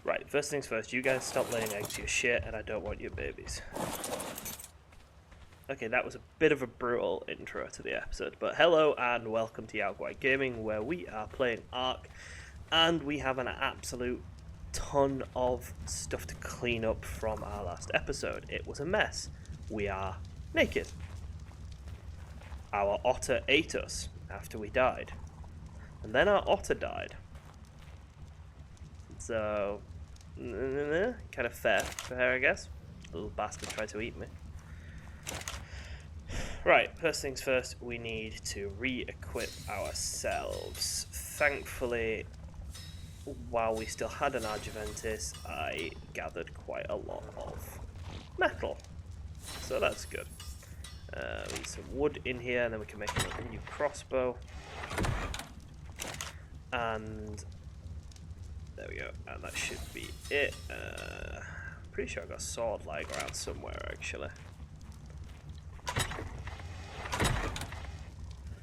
Right, first things first, you guys stop laying eggs, you're shit, and I don't want your babies. Okay, that was a bit of a brutal intro to the episode, but hello and welcome to ARK Gaming, where we are playing ARK, and we have an absolute ton of stuff to clean up from our last episode. It was a mess. We are naked. Our otter ate us after we died, and then our otter died. So, kind of fair for her, I guess. The little bastard tried to eat me. Right, first things first, we need to re-equip ourselves. Thankfully, while we still had an Argiventis, I gathered quite a lot of metal. So that's good. We need some wood in here, and then we can make a new crossbow. And there we go, and that should be it. Pretty sure I got a sword lying around somewhere, actually.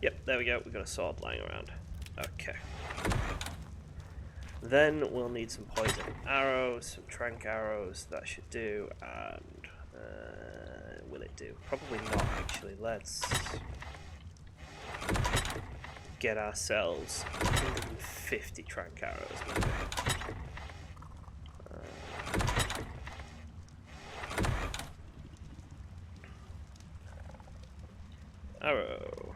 Yep, there we go, we've got a sword lying around. Okay. Then we'll need some poison arrows, some trank arrows, that should do, and will it do? Probably not, actually. Let's get ourselves 150 trank arrows, maybe. Arrow.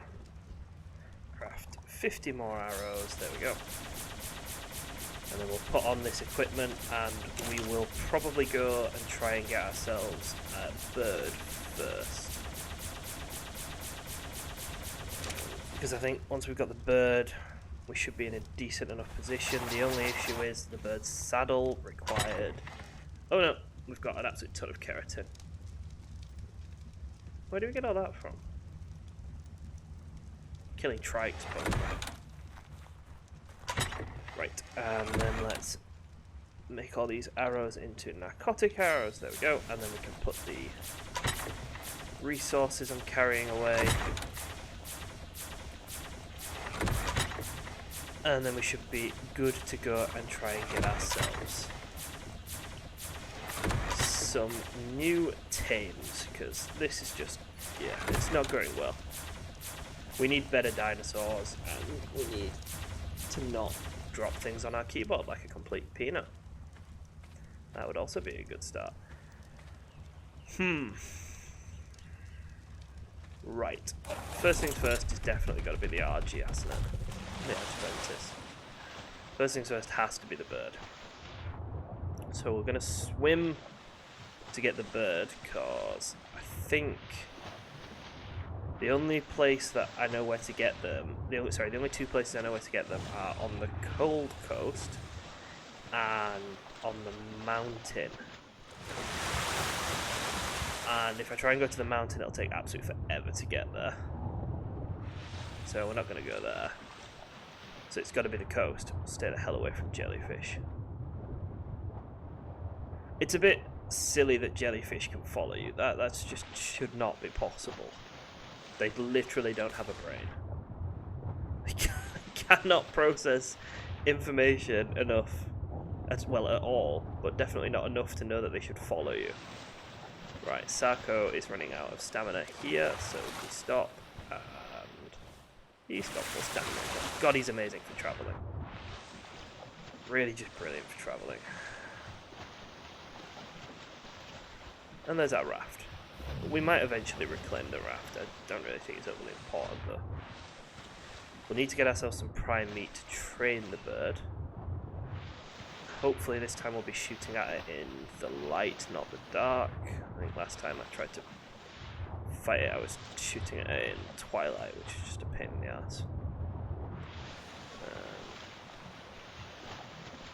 Craft 50 more arrows, there we go. And then we'll put on this equipment and we will probably go and try and get ourselves a bird first. Because I think once we've got the bird, we should be in a decent enough position. The only issue is the bird's saddle required. Oh no, we've got an absolute ton of keratin. Where do we get all that from? Killing trikes, probably. Right, and then let's make all these arrows into narcotic arrows. There we go, and then we can put the resources I'm carrying away. And then we should be good to go and try and get ourselves some new tames, because this is just, yeah, it's not going well. We need better dinosaurs, and we need to not drop things on our keyboard like a complete peanut. That would also be a good start. Right. First things first is definitely got to be the RG, hasn't it? The Argiventis. First things first has to be the bird. So we're going to swim to get the bird, because I think the only place that I know where to get them, the only two places I know where to get them are on the cold coast and on the mountain. And if I try and go to the mountain, it'll take absolutely forever to get there. So we're not going to go there. So it's got to be the coast. Stay the hell away from jellyfish. It's a bit silly that jellyfish can follow you. That's just should not be possible. They literally don't have a brain. They cannot process information enough, as well at all, but definitely not enough to know that they should follow you. Right, Sarko is running out of stamina here, so we stop, and he's got full stamina. God, he's amazing for travelling. Really just brilliant for travelling. And there's our raft. We might eventually reclaim the raft. I don't really think it's overly important though. We'll need to get ourselves some prime meat to train the bird. Hopefully this time we'll be shooting at it in the light, not the dark. I think last time I tried to fight it, I was shooting at it in twilight, which is just a pain in the ass.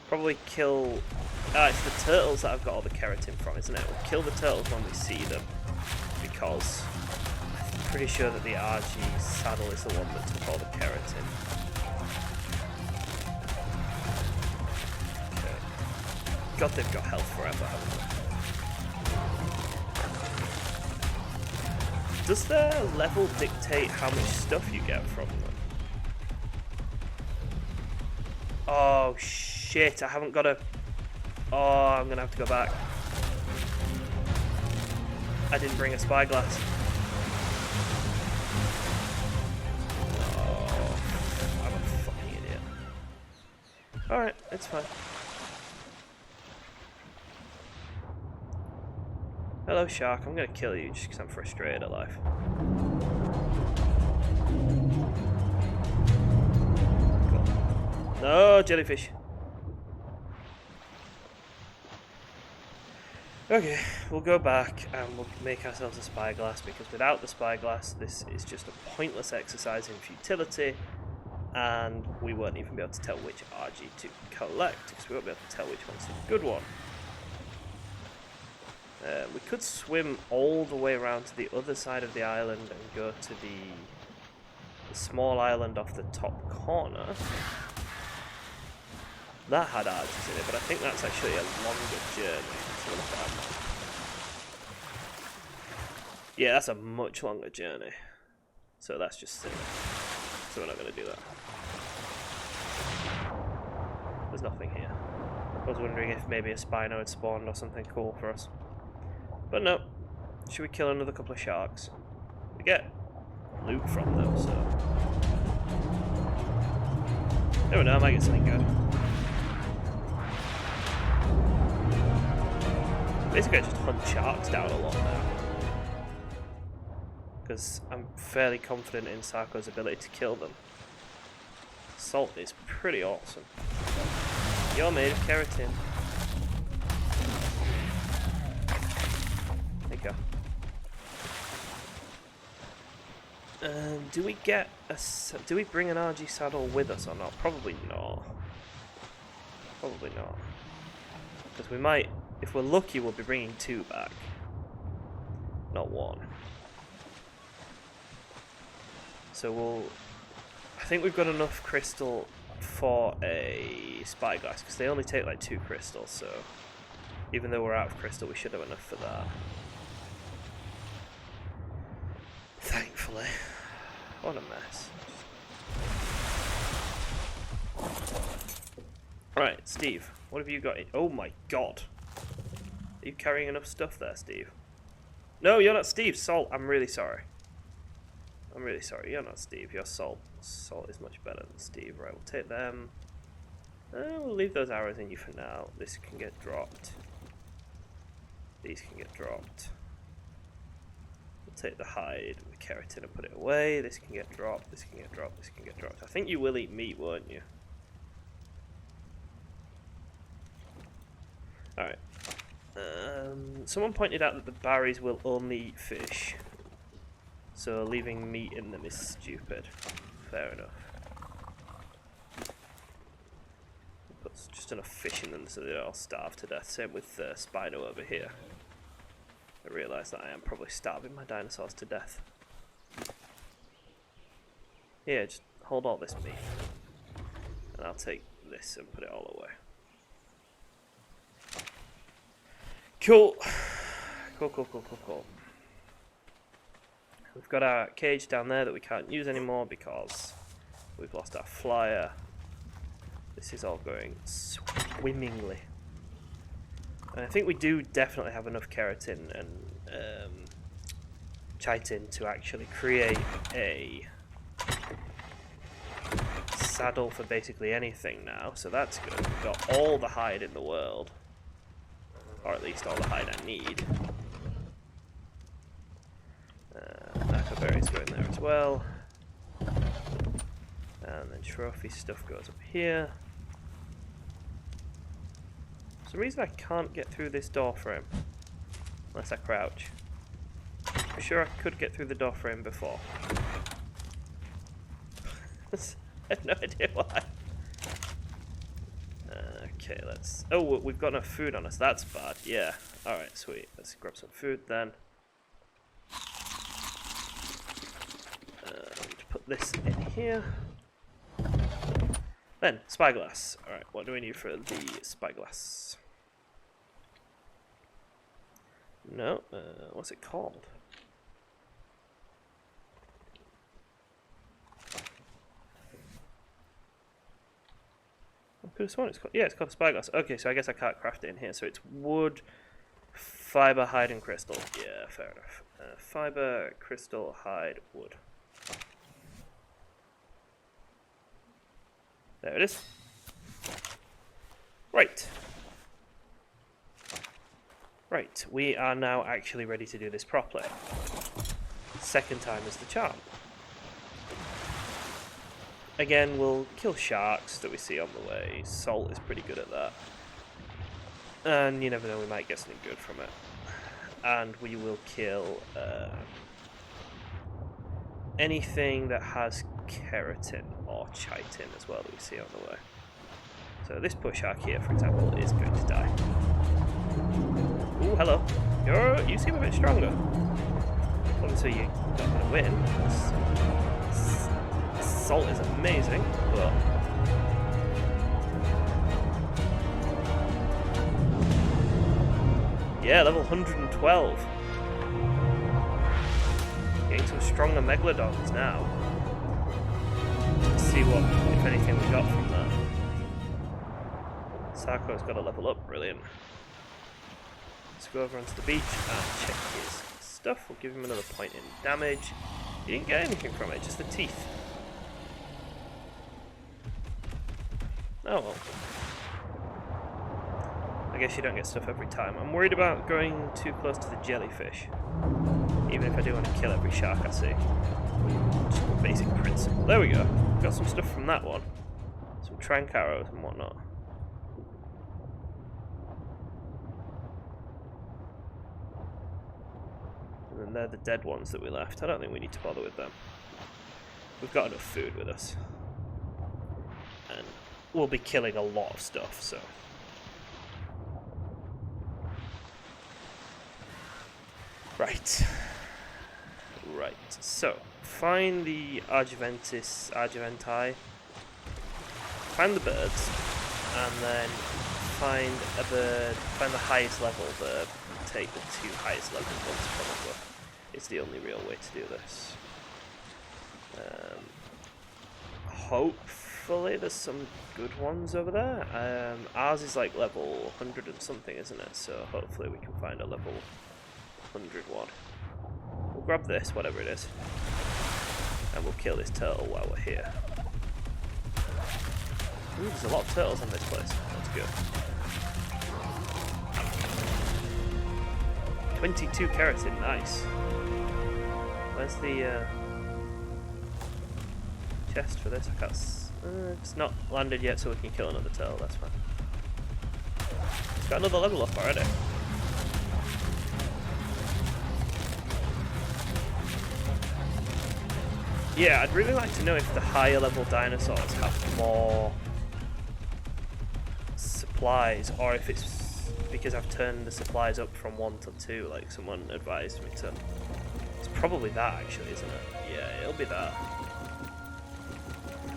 Probably kill... it's the turtles that I've got all the keratin from, isn't it? We'll kill the turtles when we see them, because I'm pretty sure that the RG saddle is the one that took all the keratin. Okay. God, they've got health forever, haven't they? Does their level dictate how much stuff you get from them? Oh shit, I haven't got a Oh, I'm gonna have to go back. I didn't bring a spyglass. Oh, I'm a fucking idiot. Alright, it's fine. Hello, shark. I'm gonna kill you just because I'm frustrated at life. Cool. No, jellyfish. Okay, we'll go back and we'll make ourselves a spyglass, because without the spyglass this is just a pointless exercise in futility, and we won't even be able to tell which RG to collect, because we won't be able to tell which one's the good one. We could swim all the way around to the other side of the island and go to the small island off the top corner. That had arches in it, but I think that's actually a longer journey. Yeah, that's a much longer journey. So that's just silly. So we're not going to do that. There's nothing here. I was wondering if maybe a Spino had spawned or something cool for us. But no. Should we kill another couple of sharks? We get loot from them, so... Never know, I might get something good. Basically, I just hunt sharks down a lot now. Because I'm fairly confident in Sarko's ability to kill them. Salt is pretty awesome. You're made of keratin. There you go. Do we get a... Do we bring an RG saddle with us or not? Probably not. Probably not. Because we might... If we're lucky, we'll be bringing 2 back. Not 1. So we'll... I think we've got enough crystal for a spyglass, because they only take like 2 crystals, so... Even though we're out of crystal, we should have enough for that. Thankfully. What a mess. Right, Steve. What have you got? Oh my god. Are you carrying enough stuff there, Steve? No, you're not Steve. Salt. I'm really sorry. I'm really sorry. You're not Steve. You're Salt. Salt is much better than Steve. Right, we'll take them. We'll leave those arrows in you for now. This can get dropped. These can get dropped. We'll take the hide and the keratin and put it away. This can get dropped. This can get dropped. This can get dropped. I think you will eat meat, won't you? Alright. Someone pointed out that the berries will only eat fish, so leaving meat in them is stupid. Fair enough. Put just enough fish in them so they don't all starve to death. Same with Spino over here. I realise that I am probably starving my dinosaurs to death. Here, just hold all this meat, and I'll take this and put it all away. Cool. Cool. We've got our cage down there that we can't use anymore because we've lost our flyer. This is all going swimmingly. And I think we do definitely have enough keratin and chitin to actually create a saddle for basically anything now, so that's good. We've got all the hide in the world. Or at least all the hide I need. Berries go in there as well. And then trophy stuff goes up here. For some reason I can't get through this door frame. Unless I crouch. I'm sure I could get through the door frame before. I have no idea why. Okay, let's... Oh, we've got enough food on us. That's bad. Yeah. Alright, sweet. Let's grab some food then. Put this in here. Then, spyglass. Alright, what do we need for the spyglass? No, what's it called? could have sworn it's called, yeah, it's called a spyglass. Okay, so I guess I can't craft it in here. So it's wood, fiber, hide, and crystal. Yeah, fair enough. Fiber, crystal, hide, wood. There it is. Right. Right, we are now actually ready to do this properly. Second time is the charm. Again, we'll kill sharks that we see on the way. Salt is pretty good at that. And you never know, we might get something good from it. And we will kill anything that has keratin or chitin as well that we see on the way. So this bush shark here, for example, is going to die. Ooh, hello. You seem a bit stronger. Obviously you're not going to win. Salt is amazing, but... yeah, level 112. Getting some stronger megalodons now. Let's see what, if anything, we got from that. Sarko's got to level up, brilliant. Let's go over onto the beach and check his stuff. We'll give him another point in damage. He didn't get anything from it, just the teeth. Oh well. I guess you don't get stuff every time. I'm worried about going too close to the jellyfish. Even if I do want to kill every shark I see. Just a basic principle. There we go. Got some stuff from that one. Some trank arrows and whatnot. And then they're the dead ones that we left. I don't think we need to bother with them. We've got enough food with us. And we'll be killing a lot of stuff, so... right. Right. So, find the Argiventi, find the birds, and then find a bird, find the highest level bird, and take the two highest level ones probably. It's the only real way to do this. Hopefully there's some good ones over there. Ours is like level 100 and something, isn't it? So hopefully we can find a level 100 one. We'll grab this, whatever it is, and we'll kill this turtle while we're here. Ooh, there's a lot of turtles on this place. That's good. 22 keratin, nice. Where's the chest for this? I can't. It's not landed yet, so we can kill another turtle. That's fine. It's got another level up already. Yeah, I'd really like to know if the higher level dinosaurs have more supplies, or if it's because I've turned the supplies up from 1 to 2, like someone advised me to. It's probably that actually, isn't it? Yeah, it'll be that.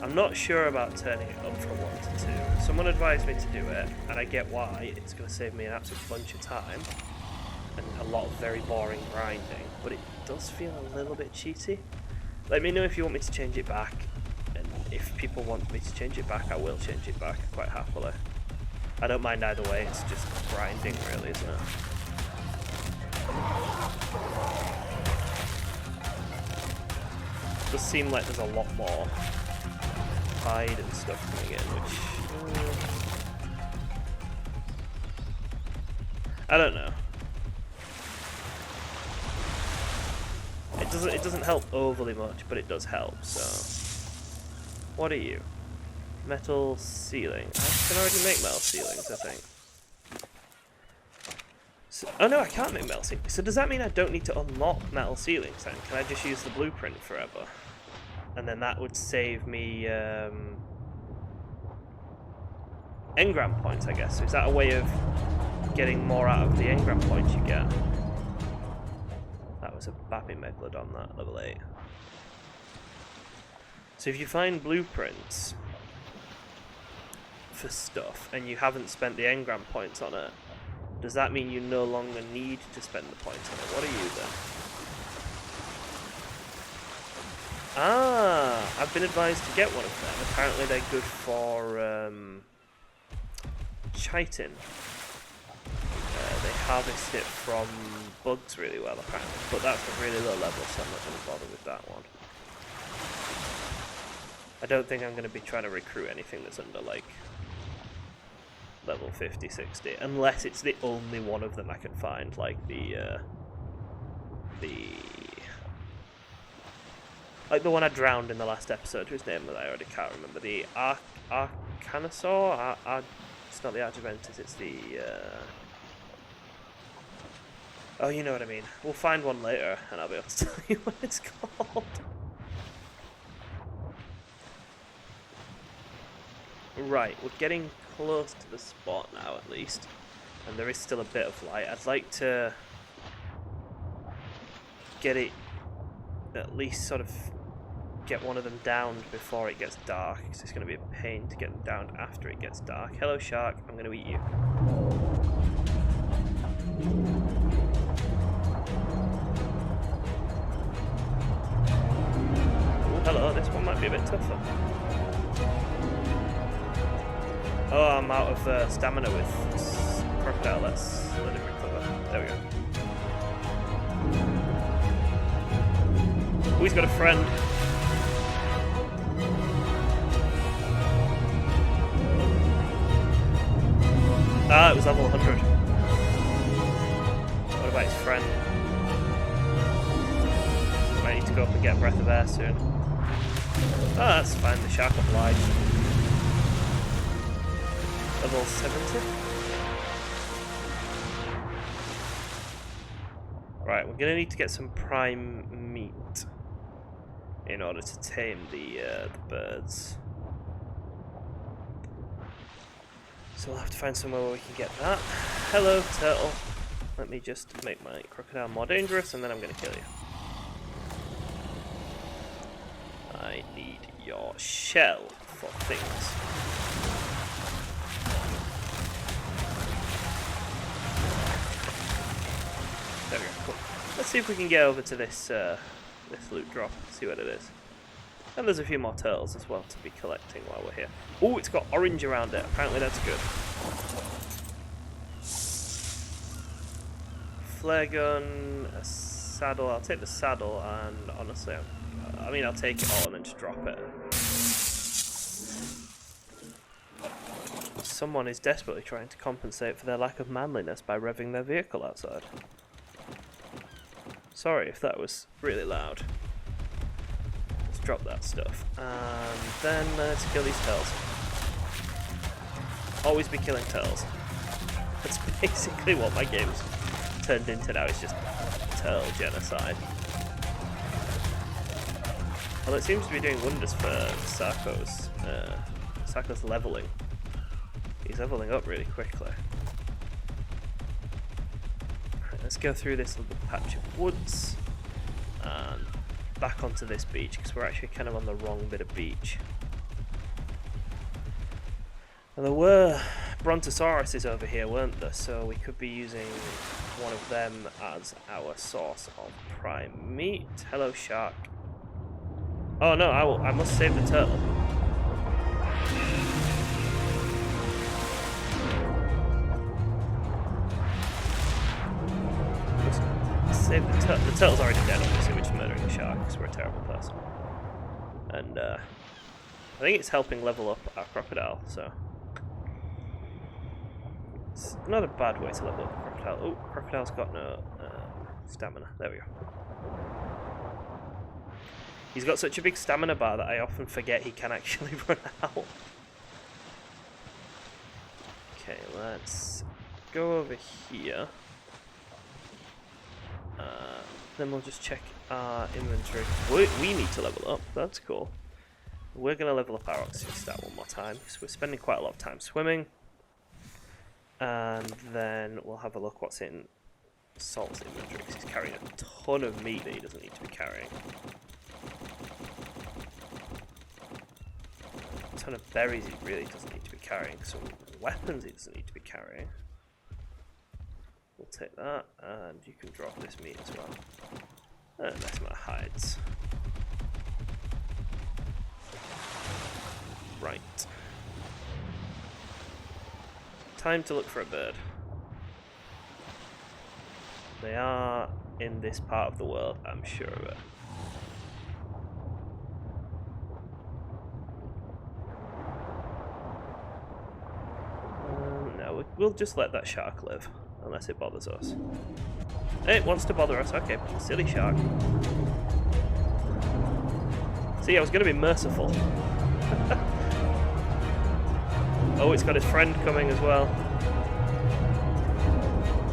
I'm not sure about turning it up from 1 to 2. Someone advised me to do it, and I get why. It's going to save me an absolute bunch of time and a lot of very boring grinding, but it does feel a little bit cheaty. Let me know if you want me to change it back, and if people want me to change it back, I will change it back quite happily. I don't mind either way, it's just grinding really, isn't it? It does seem like there's a lot more hide and stuff coming in, which... I don't know. It doesn't help overly much, but it does help, so... What are you? Metal ceiling. I can already make metal ceilings, I think. So, oh no, I can't make metal ceilings. So does that mean I don't need to unlock metal ceilings then? Can I just use the blueprint forever? And then that would save me engram points, I guess. So is that a way of getting more out of the engram points you get? That was a bappy megalodon, that, level 8. So if you find blueprints for stuff and you haven't spent the engram points on it, does that mean you no longer need to spend the points on it? What are you then? Ah, I've been advised to get one of them. Apparently they're good for chitin, they harvest it from bugs really well apparently, but that's a really low level, so I'm not going to bother with that one. I don't think I'm going to be trying to recruit anything that's under like level 50, 60, unless it's the only one of them I can find, like the one I drowned in the last episode, whose name I already can't remember. The Ankylosaurus. It's not the Argiventus, it's the. Oh, you know what I mean. We'll find one later, and I'll be able to tell you what it's called. Right, we're getting close to the spot now, at least, and there is still a bit of light. I'd like to get it, at least sort of get one of them downed before it gets dark, because it's going to be a pain to get them downed after it gets dark. Hello shark, I'm going to eat you. Ooh, hello, this one might be a bit tougher. Oh, I'm out of stamina with crocodile. Let's let it recover. There we go. Oh, he's got a friend. Ah, it was level 100. What about his friend? Might need to go up and get a breath of air soon. Oh, that's fine. The shark obliged. Level 70. Right, we're going to need to get some prime meat in order to tame the birds. So we'll have to find somewhere where we can get that. Hello, turtle. Let me just make my crocodile more dangerous, and then I'm going to kill you. I need your shell for things. There we go, cool. Let's see if we can get over to this this loot drop, see what it is. And there's a few more turtles as well to be collecting while we're here. Oh, it's got orange around it. Apparently that's good. Flare gun, a saddle. I'll take the saddle, and honestly, I mean, I'll take it all and then just drop it. Someone is desperately trying to compensate for their lack of manliness by revving their vehicle outside. Sorry if that was really loud. Let's drop that stuff. And then let's kill these turtles. Always be killing turtles. That's basically what my game's turned into now, it's just turtle genocide. Well, it seems to be doing wonders for Sarko's leveling. He's leveling up really quickly. Right, let's go through this little patch of woods and back onto this beach, because we're actually kind of on the wrong bit of beach. And there were brontosauruses over here, weren't there? So we could be using one of them as our source of prime meat. Hello, shark. Oh no, I must save the turtle. Save the turtle. The turtle's already dead, obviously. We're just murdering the shark because we're a terrible person. And I think it's helping level up our crocodile, so it's not a bad way to level up a crocodile. Oh, crocodile's got no stamina. There we go. He's got such a big stamina bar that I often forget he can actually run out. Okay, let's go over here. Then we'll just check our inventory. We need to level up. That's cool. We're going to level up our oxygen stat one more time, because we're spending quite a lot of time swimming. And then we'll have a look what's in Salt's inventory, because he's carrying a ton of meat that he doesn't need to be carrying. A ton of berries he really doesn't need to be carrying. Some weapons he doesn't need to be carrying. We'll take that, and you can drop this meat as well. And a nice amount of hides. Right. time to look for a bird. They are in this part of the world, I'm sure of it. No, we'll just let that shark live, unless it bothers us. It wants to bother us, okay, silly shark. See, I was going to be merciful. Oh, it's got his friend coming as well.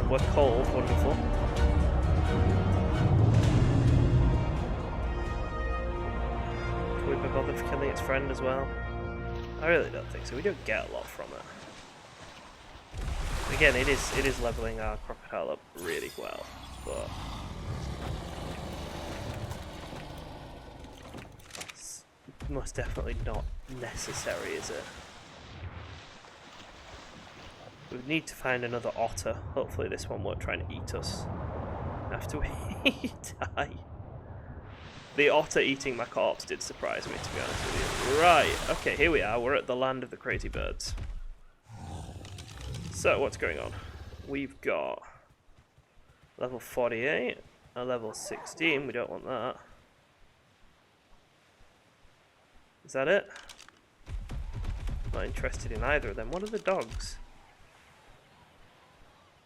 We're cold, wonderful. Can we be bothered for killing its friend as well? I really don't think so. We don't get a lot from it. Again, it is leveling our crocodile up really well, but it's most definitely not necessary, is it? We need to find another otter. Hopefully this one won't try and eat us after we die. The otter eating my corpse did surprise me, to be honest with you. Right, okay, here we are. We're at the land of the crazy birds. So, what's going on? We've got level 48, a level 16. We don't want that. Is that it? Not interested in either of them. What are the dogs?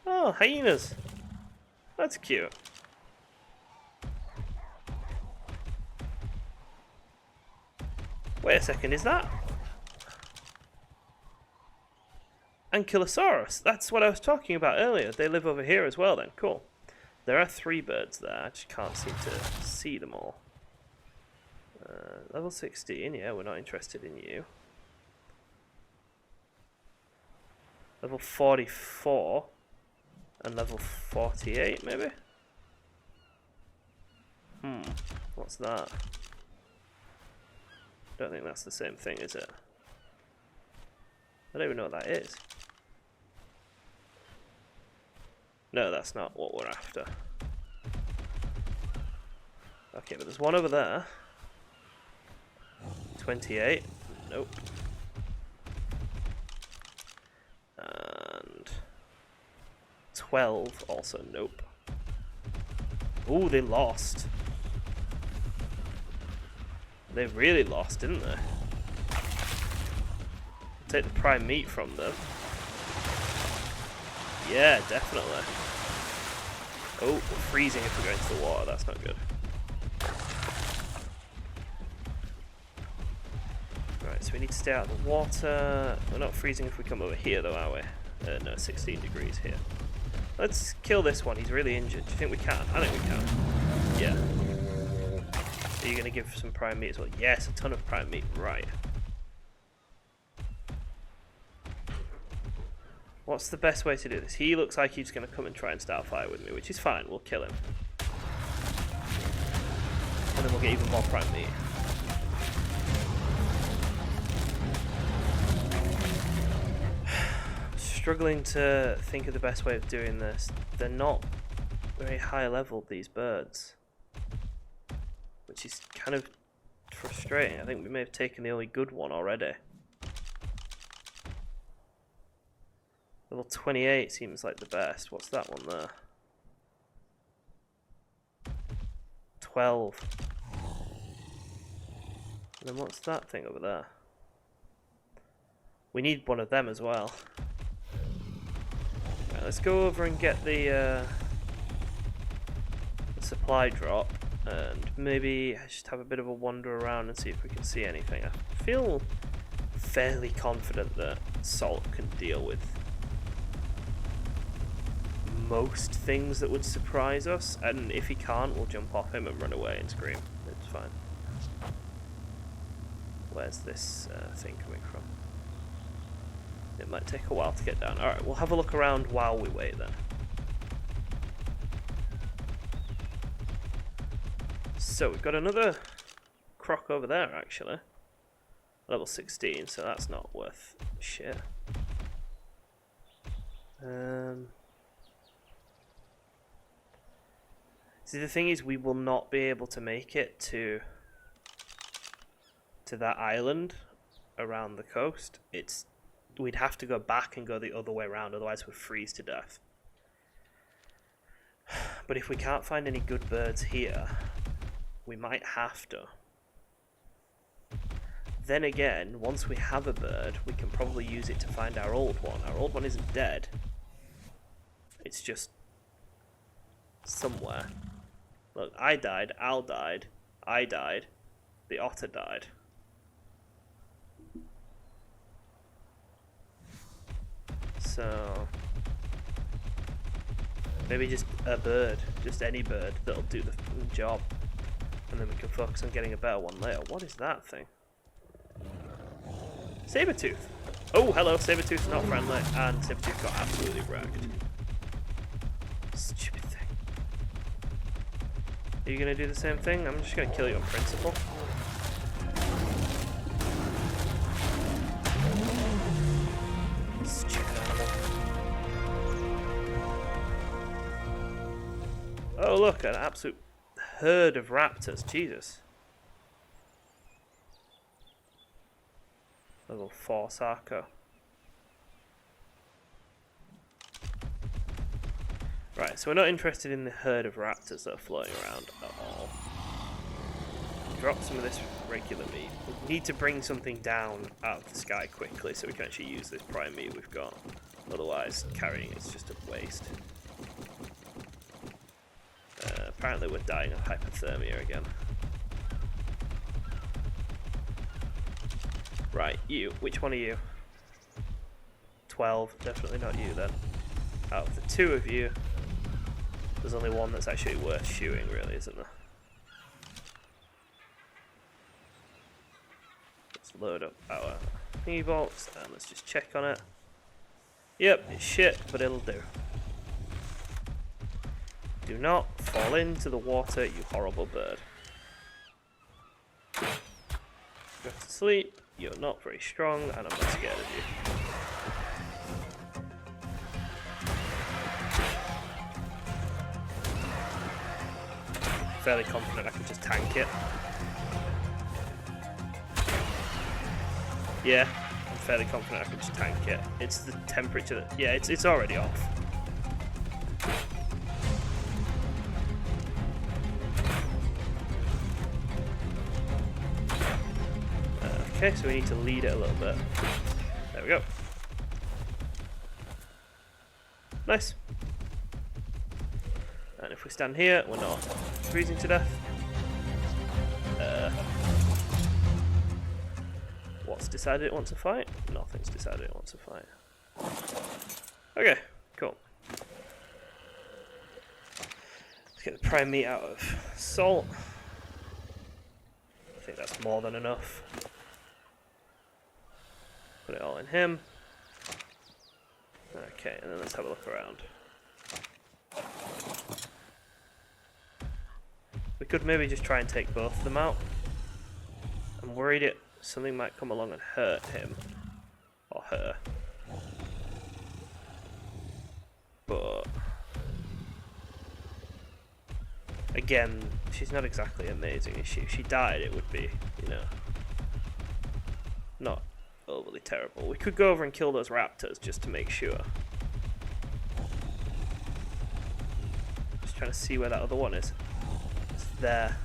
Oh, hyenas. That's cute. Wait a second, is that Ankylosaurus? That's what I was talking about earlier. They live over here as well then. Cool. There are 3 birds there. I just can't seem to see them all. Level 16, yeah, we're not interested in you. Level 44 and level 48 maybe? What's that? Don't think that's the same thing, is it? I don't even know what that is. No, that's not what we're after. Okay, but there's one over there. 28. Nope. And 12. Also nope. Ooh, they lost. They really lost, didn't they? Take the prime meat from them. Yeah, definitely. Oh, we're freezing if we go into the water. That's not good. Right, so we need to stay out of the water. We're not freezing if we come over here, though, are we? No, 16 degrees here. Let's kill this one. He's really injured. Do you think we can? I think we can. Yeah. Are you going to give some prime meat as well? Yes, a ton of prime meat. Right. What's the best way to do this? He looks like he's going to come and try and start a fight with me, which is fine. We'll kill him. And then we'll get even more prime meat. Struggling to think of the best way of doing this. They're not very high level, these birds, which is kind of frustrating. I think we may have taken the only good one already. Level 28 seems like the best. What's that one there? 12. And then what's that thing over there? We need one of them as well. Right, let's go over and get the supply drop, and maybe just have a bit of a wander around and see if we can see anything. I feel fairly confident that Salt can deal with most things that would surprise us, and if he can't, we'll jump off him and run away and scream. It's fine. Where's this thing coming from? It might take a while to get down. Alright, we'll have a look around while we wait then. So we've got another croc over there actually. Level 16, so that's not worth shit. See, the thing is, we will not be able to make it to that island around the coast. It's we'd have to go back and go the other way around, otherwise we'd freeze to death. But if we can't find any good birds here, we might have to. Then again, once we have a bird, we can probably use it to find our old one. Our old one isn't dead. It's just somewhere. Look, I died, Al died, I died, the otter died. So maybe just a bird, just any bird that'll do the job. And then we can focus on getting a better one later. What is that thing? Sabertooth. Oh, hello, Sabertooth's not friendly, and Sabertooth got absolutely wrecked. Stupid thing. Are you gonna do the same thing? I'm just gonna kill you on principle. Stupid animal. Oh look, an absolute herd of raptors. Jesus. Level 4 Sarko. Right, so we're not interested in the herd of raptors that are floating around at all. Drop some of this regular meat. We need to bring something down out of the sky quickly so we can actually use this prime meat we've got. Otherwise, carrying it's just a waste. Apparently we're dying of hypothermia again. Right, you. Which one are you? 12. Definitely not you then. Out of the two of you, there's only one that's actually worth shooting, really, isn't there? Let's load up our thingy box and let's just check on it. Yep, it's shit, but it'll do. Do not fall into the water, you horrible bird. Go to sleep. You're not very strong, and I'm not scared of you. Fairly confident I can just tank it. Yeah, I'm fairly confident I can just tank it. It's the temperature that... Yeah, it's already off. Okay, so we need to lead it a little bit. There we go. Nice. And if we stand here, we're not freezing to death. What's decided it wants to fight? Nothing's decided it wants to fight. Okay, cool. Let's get the prime meat out of salt. I think that's more than enough. Put it all in him. Okay, and then let's have a look around. We could maybe just try and take both of them out. I'm worried something might come along and hurt him. Or her. But... again, she's not exactly amazing, is she? If she died, it would be, you know... not overly terrible. We could go over and kill those raptors just to make sure. Just trying to see where that other one is. It's there.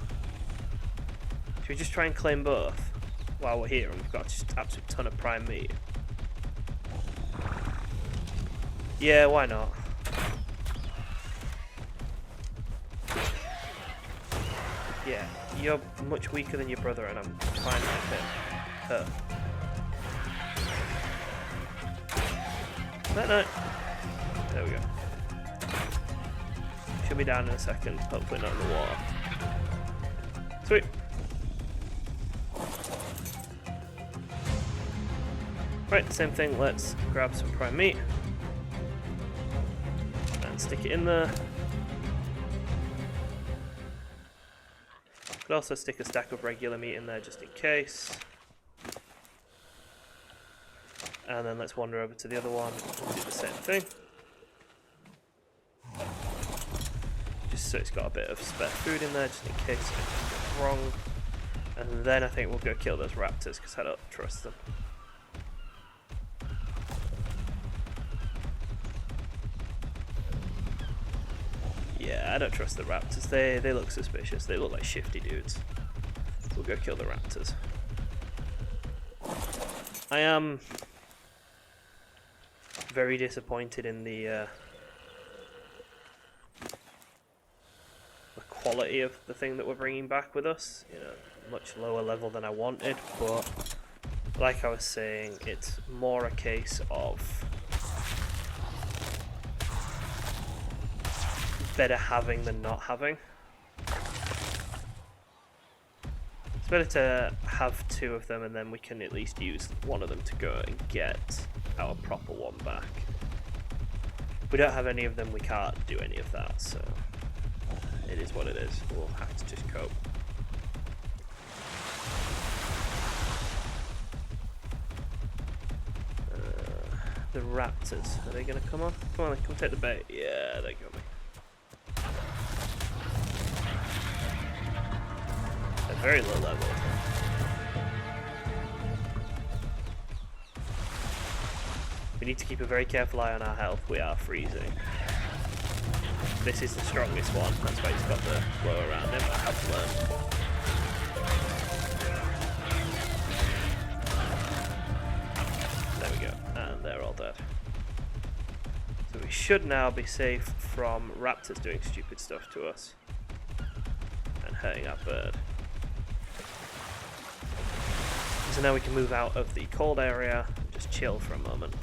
Should we just try and claim both while we're here and we've got just an absolute ton of prime meat? Yeah, why not? Yeah, you're much weaker than your brother and I'm fine with him. Her. No. There we go. She'll be down in a second, hopefully not in the water. Sweet. Right, same thing, let's grab some prime meat. And stick it in there. Could also stick a stack of regular meat in there just in case. And then let's wander over to the other one and do the same thing. Just so it's got a bit of spare food in there, just in case anything goes wrong. And then I think we'll go kill those raptors, because I don't trust them. Yeah, I don't trust the raptors. They look suspicious. They look like shifty dudes. We'll go kill the raptors. I am very disappointed in the quality of the thing that we're bringing back with us. You know, much lower level than I wanted, but like I was saying, it's more a case of better having than not having. It's better to have two of them and then we can at least use one of them to go and get our proper one back. If we don't have any of them, we can't do any of that, so it is what it is. We'll have to just cope. The raptors, are they going to come on? Come on, come take the bait. Yeah, they got me. They're very low level. We need to keep a very careful eye on our health. We are freezing. This is the strongest one. That's why he's got the glow around him. I have to learn. There we go. And they're all dead. So we should now be safe from raptors doing stupid stuff to us and hurting our bird. So now we can move out of the cold area and just chill for a moment.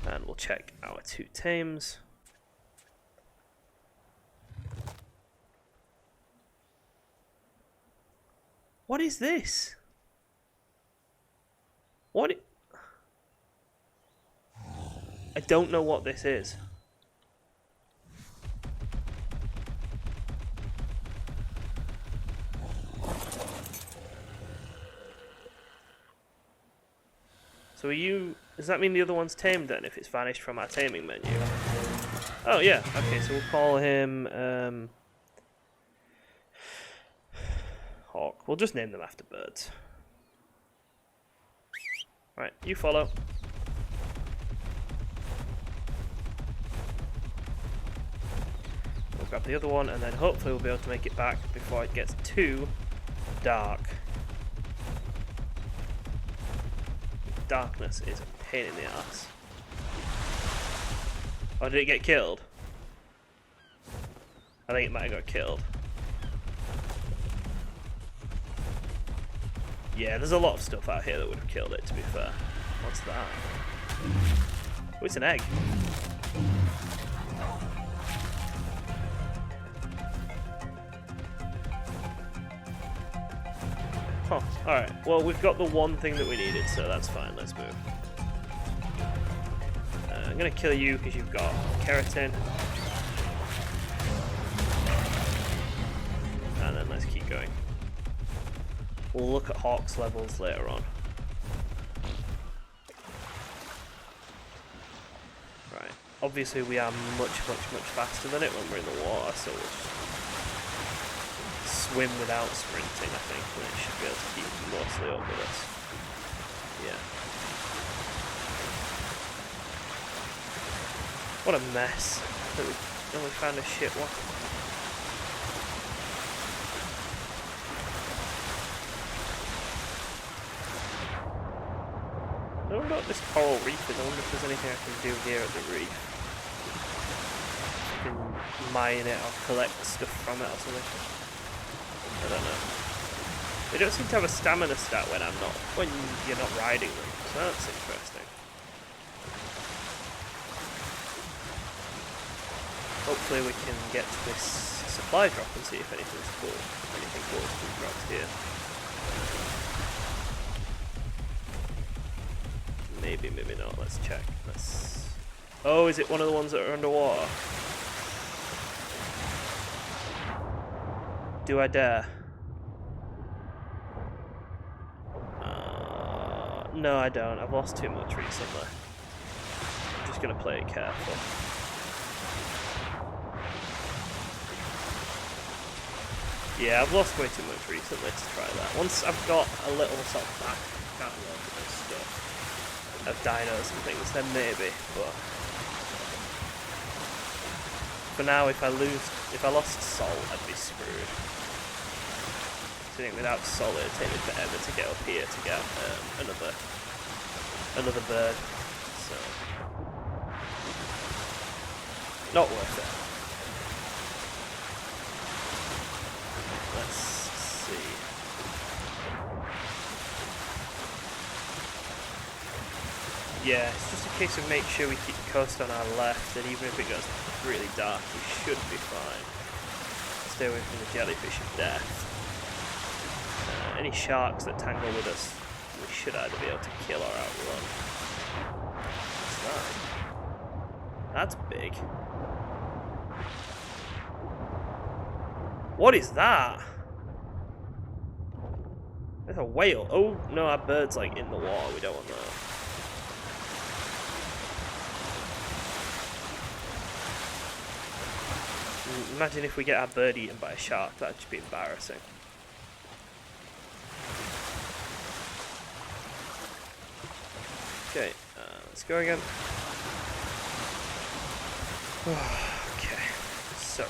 And we'll check our two tames. What is this? What? I don't know what this is. So are you... Does that mean the other one's tamed then, if it's vanished from our taming menu? Oh yeah, okay, so we'll call him... Hawk. We'll just name them after birds. Right, you follow. We'll grab the other one, and then hopefully we'll be able to make it back before it gets too dark. Darkness is a pain in the ass. Oh, did it get killed? I think it might have got killed. Yeah, there's a lot of stuff out here that would have killed it, to be fair. What's that? Oh, it's an egg. Huh, alright. Well, we've got the one thing that we needed, so that's fine. Let's move. I'm going to kill you because you've got keratin. And then let's keep going. We'll look at Hawk's levels later on. Right. Obviously we are much faster than it when we're in the water, so we'll just swim without sprinting, I think, and it should be able to keep mostly up with us. Yeah. What a mess that we only found a shit one. I don't know what this coral reef is. I wonder if there's anything I can do here at the reef. I can mine it or collect stuff from it or something. I don't know. They don't seem to have a stamina stat when you're not riding them, so that's interesting. Hopefully we can get to this supply drop and see if anything's cool. If anything cool has been dropped here. Maybe, maybe not. Let's check. Oh, is it one of the ones that are underwater? Do I dare? No, I don't. I've lost too much recently. I'm just going to play it careful. Yeah, I've lost way too much recently to try that. Once I've got a little sort of back catalogue of this stuff, of dinos and things, then maybe, but for now, if I lost salt, I'd be screwed. I think without salt, it'd take me forever to get up here to get another bird. So not worth it. Let's see. Yeah, it's just a case of make sure we keep the coast on our left, and even if it goes really dark, we should be fine. Stay away from the jellyfish of death. Any sharks that tangle with us, we should either be able to kill or outrun. What's that? That's big. What is that? There's a whale. Oh, no, our bird's like in the water. We don't want that. Imagine if we get our bird eaten by a shark. That'd just be embarrassing. Okay, let's go again. Okay, so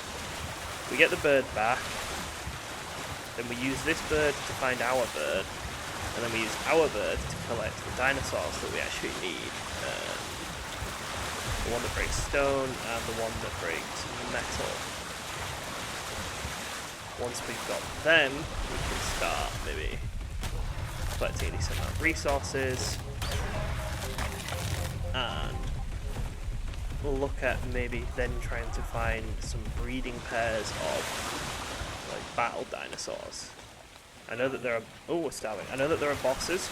we get the bird back, then we use this bird to find our bird, and then we use our bird to collect the dinosaurs that we actually need. The one that breaks stone and the one that breaks metal. Once we've got them, we can start maybe collecting a decent amount of resources. And we'll look at maybe then trying to find some breeding pairs of like battle dinosaurs. I know that there are we're starving. I know that there are bosses,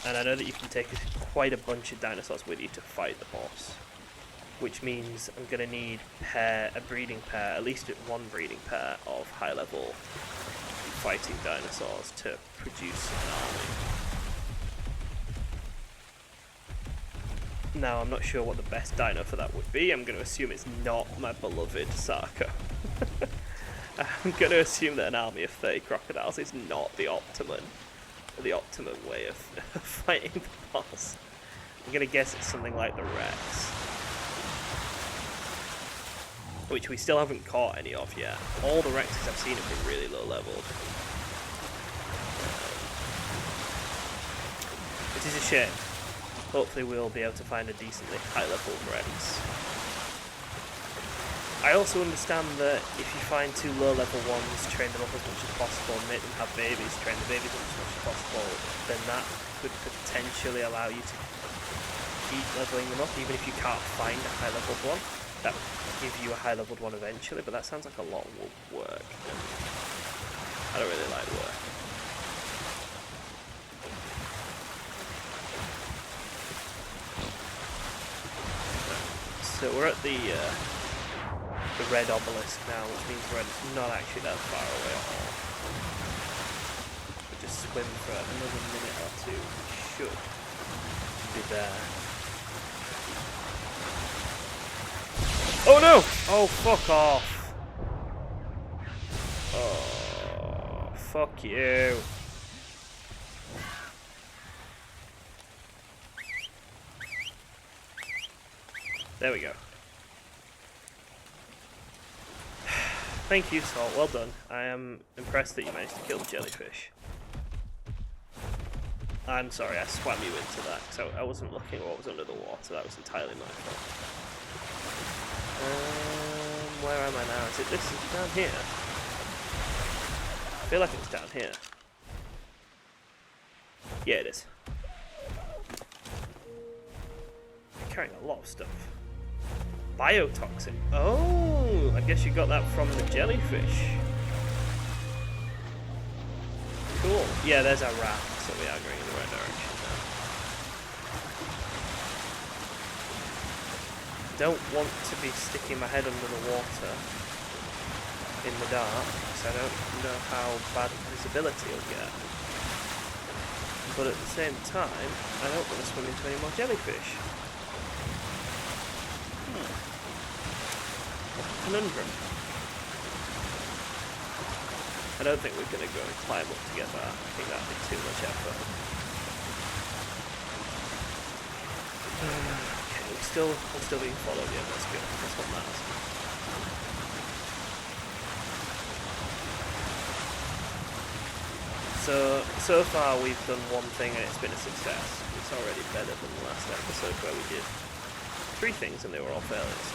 and I know that you can take quite a bunch of dinosaurs with you to fight the boss, which means I'm gonna need a breeding pair, at least one breeding pair of high level fighting dinosaurs to produce an army. Now, I'm not sure what the best dino for that would be. I'm going to assume it's not my beloved Sarko. I'm going to assume that an army of 30 crocodiles is not the optimum way of fighting the boss. I'm going to guess it's something like the Rex, which we still haven't caught any of yet. All the Rexes I've seen have been really low leveled. It is a shame. Hopefully we'll be able to find a decently high-level Rex. I also understand that if you find two low-level ones, train them up as much as possible, and make them have babies, train the babies up as much as possible, then that could potentially allow you to keep leveling them up, even if you can't find a high-leveled one. That would give you a high-leveled one eventually, but that sounds like a lot of work. I don't really like work. So we're at the red obelisk now, which means we're not actually that far away at all. We'll just swim for another minute or two. We should be there. Oh no! Oh, fuck off! Oh, fuck you. There we go. Thank you, Salt. Well done. I am impressed that you managed to kill the jellyfish. I'm sorry, I swam you into that, because I wasn't looking at what was under the water. That was entirely my fault. Where am I now? Is it this? Down here? I feel like it's down here. Yeah, it is. I'm carrying a lot of stuff. Biotoxin. Oh, I guess you got that from the jellyfish. Cool. Yeah, there's our raft, so we are going in the right direction now. Don't want to be sticking my head under the water in the dark, because I don't know how bad visibility will get. But at the same time, I don't want to swim into any more jellyfish. Conundrum. I don't think we're going to go and climb up to get that. I think that'd be too much effort. Okay, we're still being followed. Yeah, that's good. That's what matters. So far we've done one thing and it's been a success. It's already better than the last episode where we did 3 things and they were all failures.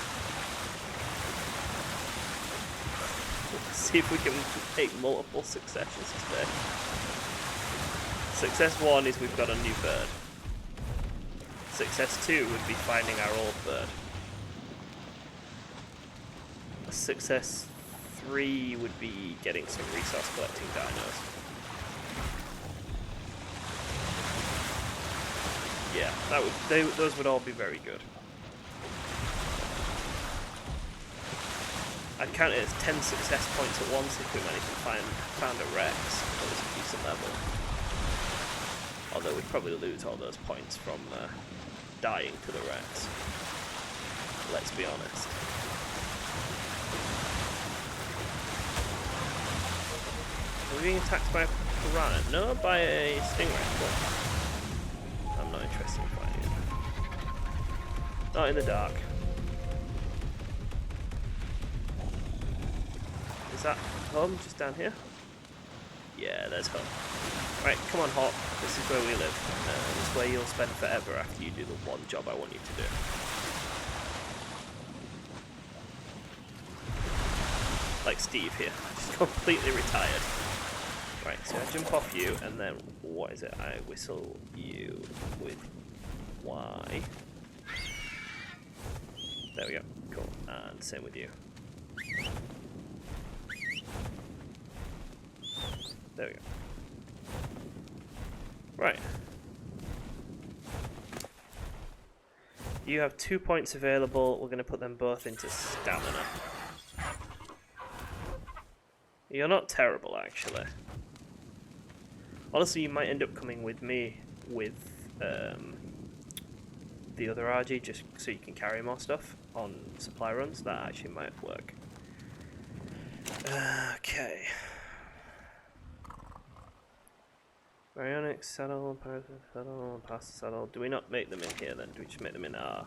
Let's see if we can make multiple successes today. Success 1 is we've got a new bird. Success 2 would be finding our old bird. Success 3 would be getting some resource collecting dinos. Yeah, those would all be very good. I'd count it as 10 success points at once if we managed to found a Rex that was a decent level. Although we'd probably lose all those points from dying to the Rex. Let's be honest. Are we being attacked by a piranha? No, by a stingray. Cool. I'm not interested in fighting it. Not in the dark. Is that home just down here? Yeah, there's home. Right, come on, Hawk. This is where we live. This is where you'll spend forever after you do the one job I want you to do. Like Steve here. Just completely retired. Right, so I jump off you, and then, what is it? I whistle you with Y. There we go. Cool. And same with you. There we go. Right. You have 2 points available. We're going to put them both into stamina. You're not terrible, actually. Honestly, you might end up coming with me with the other RG just so you can carry more stuff on supply runs. That actually might work. Okay. Baryonyx, saddle, Parasaur, saddle, past the saddle. Do we not make them in here then? Do we just make them in our...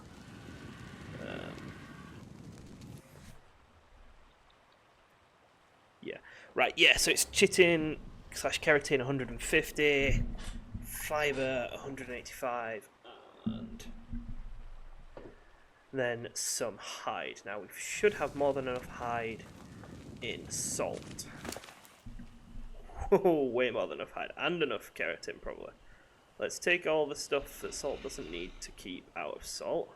yeah. Right, yeah, so it's chitin / keratin 150, fibre 185, and then some hide. Now we should have more than enough hide in salt. Oh, way more than enough hide, and enough keratin probably. Let's take all the stuff that salt doesn't need to keep out of salt.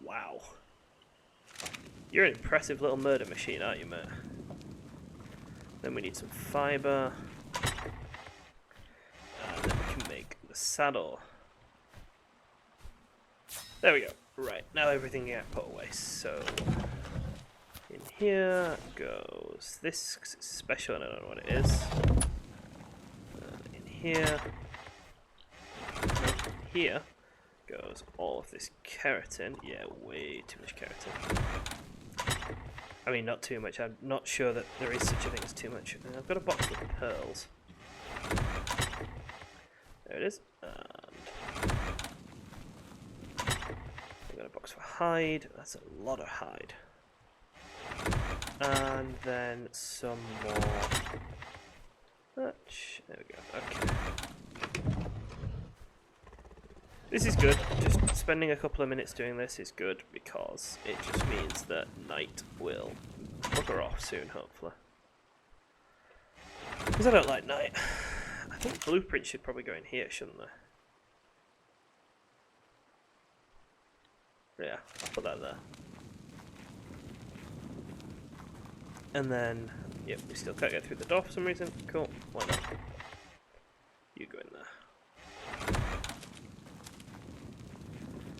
Wow. You're an impressive little murder machine, aren't you, mate? Then we need some fibre. And then we can make the saddle. There we go. Right, now everything can get put away. So, in here goes this, 'cause it's special and I don't know what it is. In here goes all of this keratin. Yeah, way too much keratin. I mean, not too much. I'm not sure that there is such a thing as too much. I've got a box with pearls. There it is. And I've got a box for hide. That's a lot of hide. And then some more. There we go. Okay. This is good. Just spending a couple of minutes doing this is good because it just means that night will bugger off soon, hopefully. Because I don't like night. I think blueprints should probably go in here, shouldn't they? Yeah, I'll put that there. And then, yep, we still can't get through the door for some reason. Cool, why not? You go in there.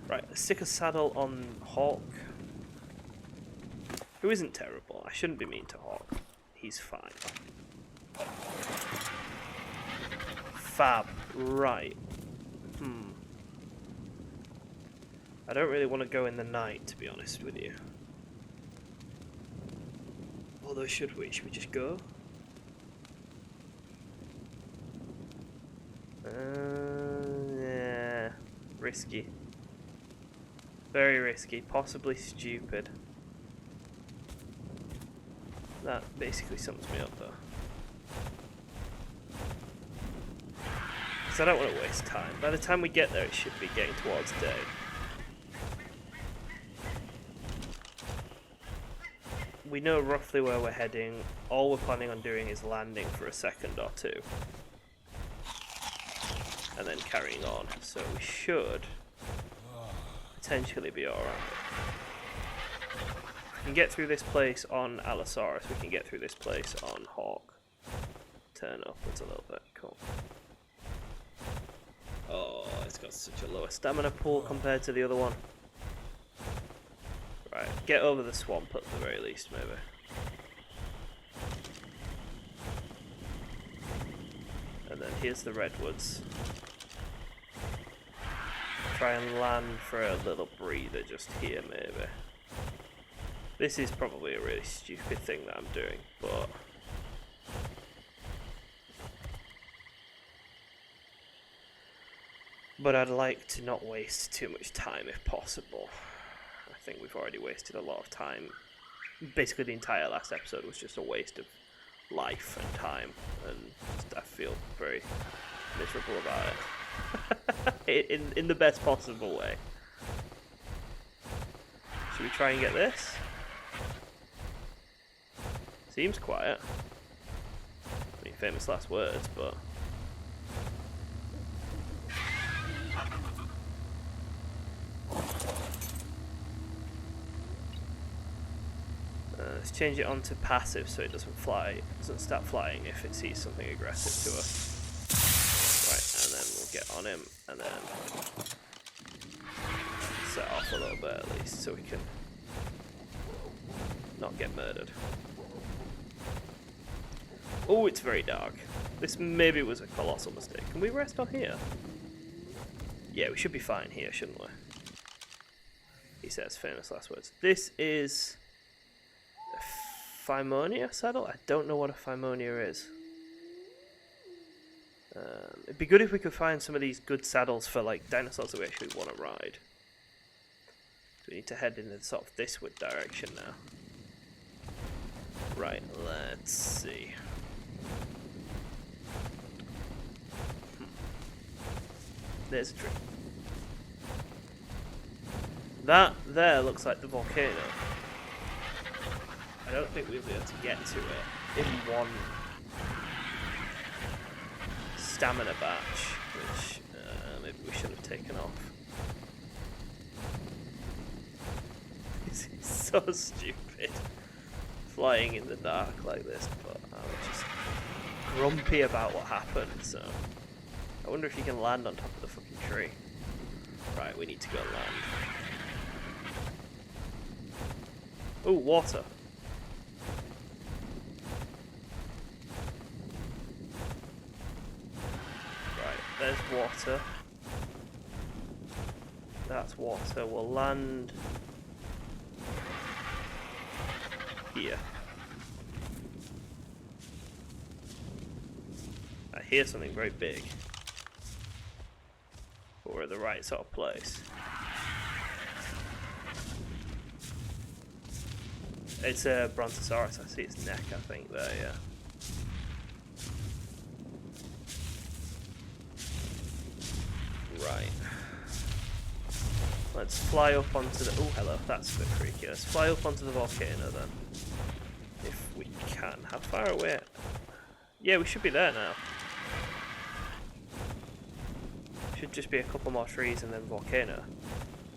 Right, let's stick a saddle on Hawk, who isn't terrible. I shouldn't be mean to Hawk. He's fine. Fab. Right. I don't really want to go in the night, to be honest with you. Although, should we? Should we just go? Yeah. Risky. Very risky, possibly stupid. That basically sums me up though. Because I don't want to waste time. By the time we get there, it should be getting towards day. We know roughly where we're heading. All we're planning on doing is landing for a second or two. And then carrying on. So we should potentially be alright. We can get through this place on Ankylosaurus. We can get through this place on Hawk. Turn upwards a little bit. Cool. Oh, it's got such a lower stamina pool compared to the other one. Right, get over the swamp at the very least, maybe. And then here's the redwoods. Try and land for a little breather just here, maybe. This is probably a really stupid thing that I'm doing, but... I'd like to not waste too much time if possible. I think we've already wasted a lot of time. Basically the entire last episode was just a waste of life and time, and I feel very miserable about it. in the best possible way. Should we try and get this? Seems quiet. I mean, famous last words, but... let's change it on to passive so it doesn't start flying if it sees something aggressive to us. Right, and then we'll get on him and then set off a little bit at least so we can not get murdered. Oh, it's very dark. This maybe was a colossal mistake. Can we rest on here? Yeah, we should be fine here, shouldn't we? He says famous last words. This is... Phimonia saddle? I don't know what a Phimonia is. It'd be good if we could find some of these good saddles for like dinosaurs that we actually want to ride. So we need to head in the sort of thisward direction now. Right, let's see. There's a tree. That there looks like the volcano. I don't think we'll be able to get to it in one stamina batch, which maybe we should have taken off. This is so stupid, flying in the dark like this, but I'm just grumpy about what happened, so I wonder if you can land on top of the fucking tree. Right, we need to go land. Oh, water. There's water. That's water. We'll land here. I hear something very big. But we're at the right sort of place. It's a Brontosaurus. I see its neck, I think, there, yeah. Right. Let's fly up onto the... Oh, hello. That's a bit freaky. Let's fly up onto the volcano then. If we can. How far away? Yeah, we should be there now. Should just be a couple more trees and then volcano.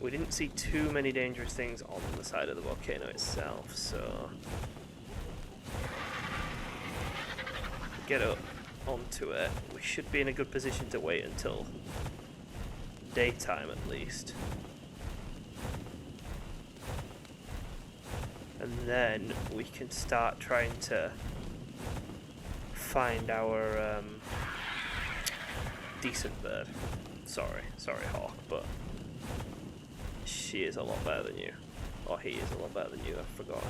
We didn't see too many dangerous things on the side of the volcano itself, so... Get up onto it. We should be in a good position to wait until... daytime at least, and then we can start trying to find our decent bird. Sorry Hawk, but she is a lot better than you, or he is a lot better than you. I've forgotten.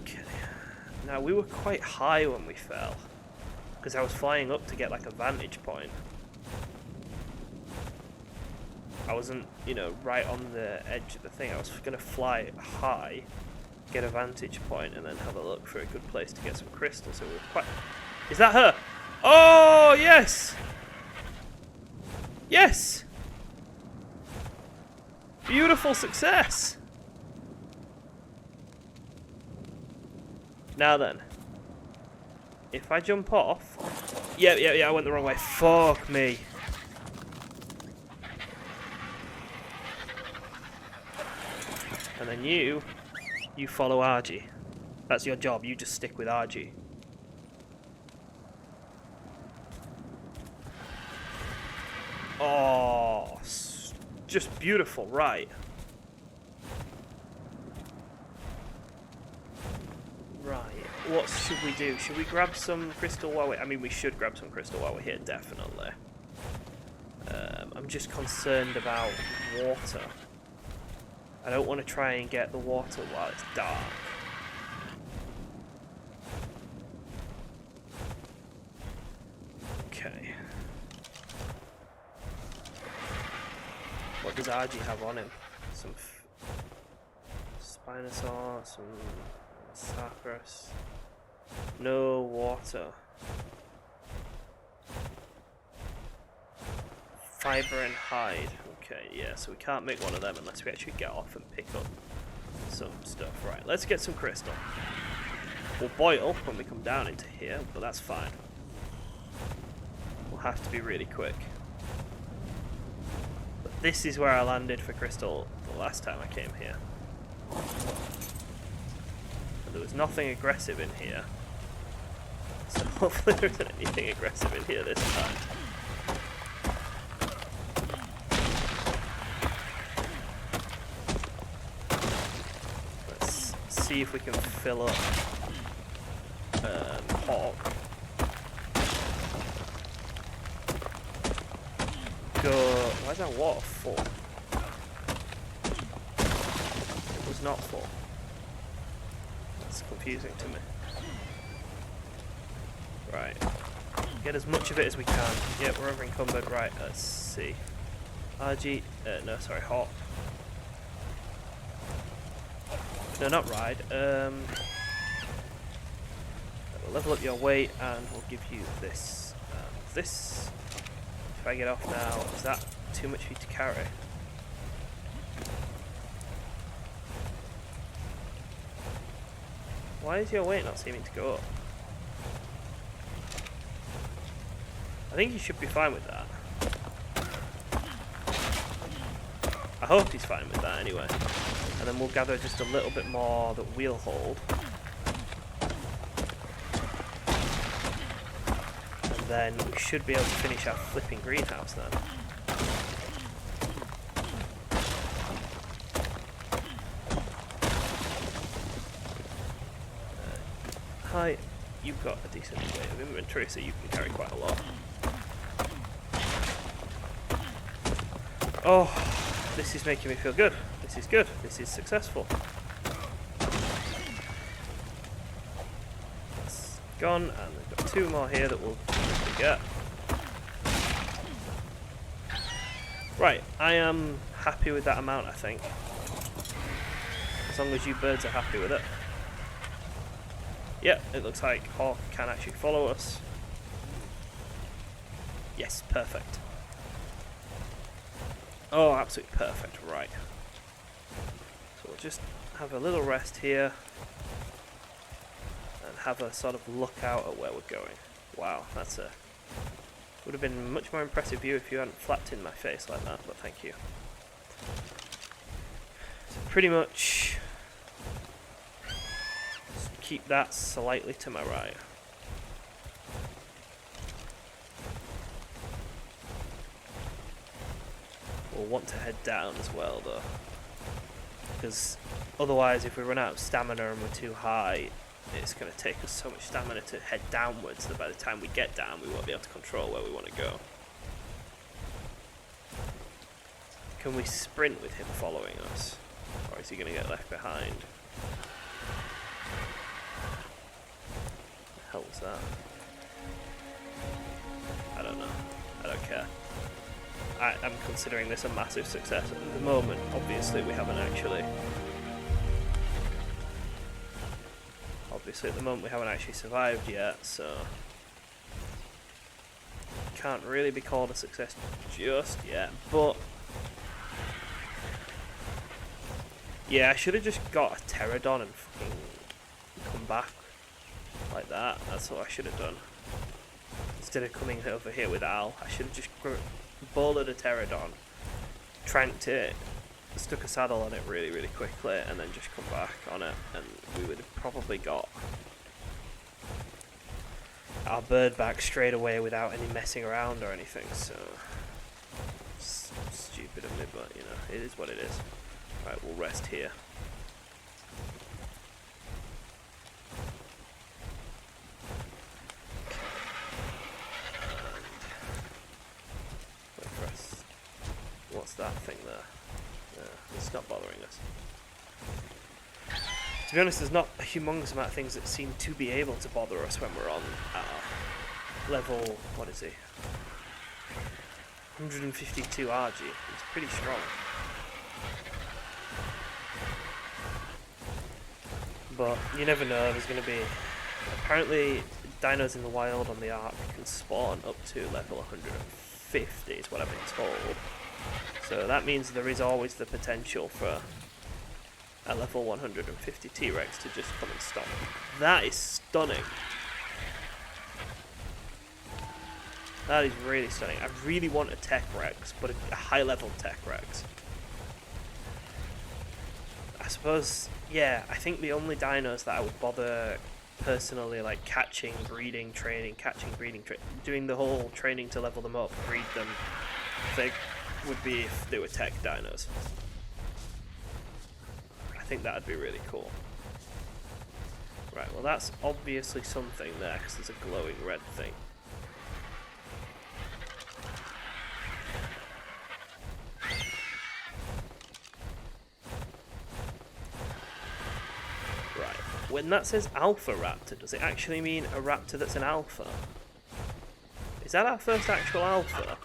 Okay, now we were quite high when we fell, because I was flying up to get like a vantage point. I wasn't, you know, right on the edge of the thing. I was going to fly high, get a vantage point, and then have a look for a good place to get some crystals. So we're quite... Is that her? Oh, yes! Yes! Beautiful success! Now then. If I jump off... Yeah, I went the wrong way. Fuck me. And then you follow RG. That's your job. You just stick with RG. Oh, just beautiful, right? Right. What should we do? Should we grab some crystal while we... I mean, we should grab some crystal while we're here, definitely. I'm just concerned about water. I don't want to try and get the water while it's dark. Okay. What does RG have on him? Some Spinosaur, some Sarkos. No water. Fiber and hide. Okay, yeah, so we can't make one of them unless we actually get off and pick up some stuff. Right, let's get some crystal. We'll boil when we come down into here, but that's fine. We'll have to be really quick. But this is where I landed for crystal the last time I came here. And there was nothing aggressive in here. So hopefully there isn't anything aggressive in here this time. See if we can fill up Hawk. Go. Why is that water full? It was not full. That's confusing to me. Right. Get as much of it as we can. Yep, we're over encumbered. Right, let's see. RG. No, sorry, Hawk. No, not ride. Level up your weight and we'll give you this. This. If I get off now, is that too much for you to carry? Why is your weight not seeming to go up? I think you should be fine with that. I hope he's fine with that anyway. And then we'll gather just a little bit more that we'll hold. And then we should be able to finish our flipping greenhouse then. Hi, you've got a decent weight of inventory, so you can carry quite a lot. Oh, this is making me feel good. This is good. This is successful. That's gone, and we've got two more here that we'll get. Right, I am happy with that amount, I think. As long as you birds are happy with it. Yeah, it looks like Hawk can actually follow us. Yes, perfect. Oh, absolutely perfect, right. So we'll just have a little rest here. And have a sort of look out at where we're going. Wow, that's a... would have been a much more impressive view if you hadn't flapped in my face like that, but thank you. So pretty much... keep that slightly to my right. We'll want to head down as well though, because otherwise if we run out of stamina and we're too high, it's going to take us so much stamina to head downwards that by the time we get down we won't be able to control where we want to go. Can we sprint with him following us, or is he going to get left behind? What the hell was that? I don't know. I don't care. I'm considering this a massive success. At the moment, obviously, we haven't actually... Obviously, at the moment, we haven't actually survived yet, so... Can't really be called a success just yet, but... Yeah, I should have just got a pterodon and fucking come back like that. That's what I should have done. Instead of coming over here with Al, I should have just bouldered a pterodon, tranked it, stuck a saddle on it really, really quickly, and then just come back on it, and we would have probably got our bird back straight away without any messing around or anything. So stupid of me, but you know, it is what it is. Right, we'll rest here. What's that thing there? It's not bothering us. To be honest, there's not a humongous amount of things that seem to be able to bother us when we're on level, what is he? 152 RG. It's pretty strong. But you never know, there's going to be... Apparently, dinos in the wild on the ARK can spawn up to level 150 is what I've been told. So that means there is always the potential for a level 150 T-Rex to just come and stop. That is stunning. That is really stunning. I really want a Tech Rex, but a high-level Tech Rex. I suppose, yeah, I think the only dinos that I would bother personally, like catching, breeding, training, doing the whole training to level them up, breed them, would be if they were tech dinos. I think that would be really cool. Right, well that's obviously something there, because there's a glowing red thing. Right, when that says alpha raptor, does it actually mean a raptor that's an alpha? Is that our first actual alpha?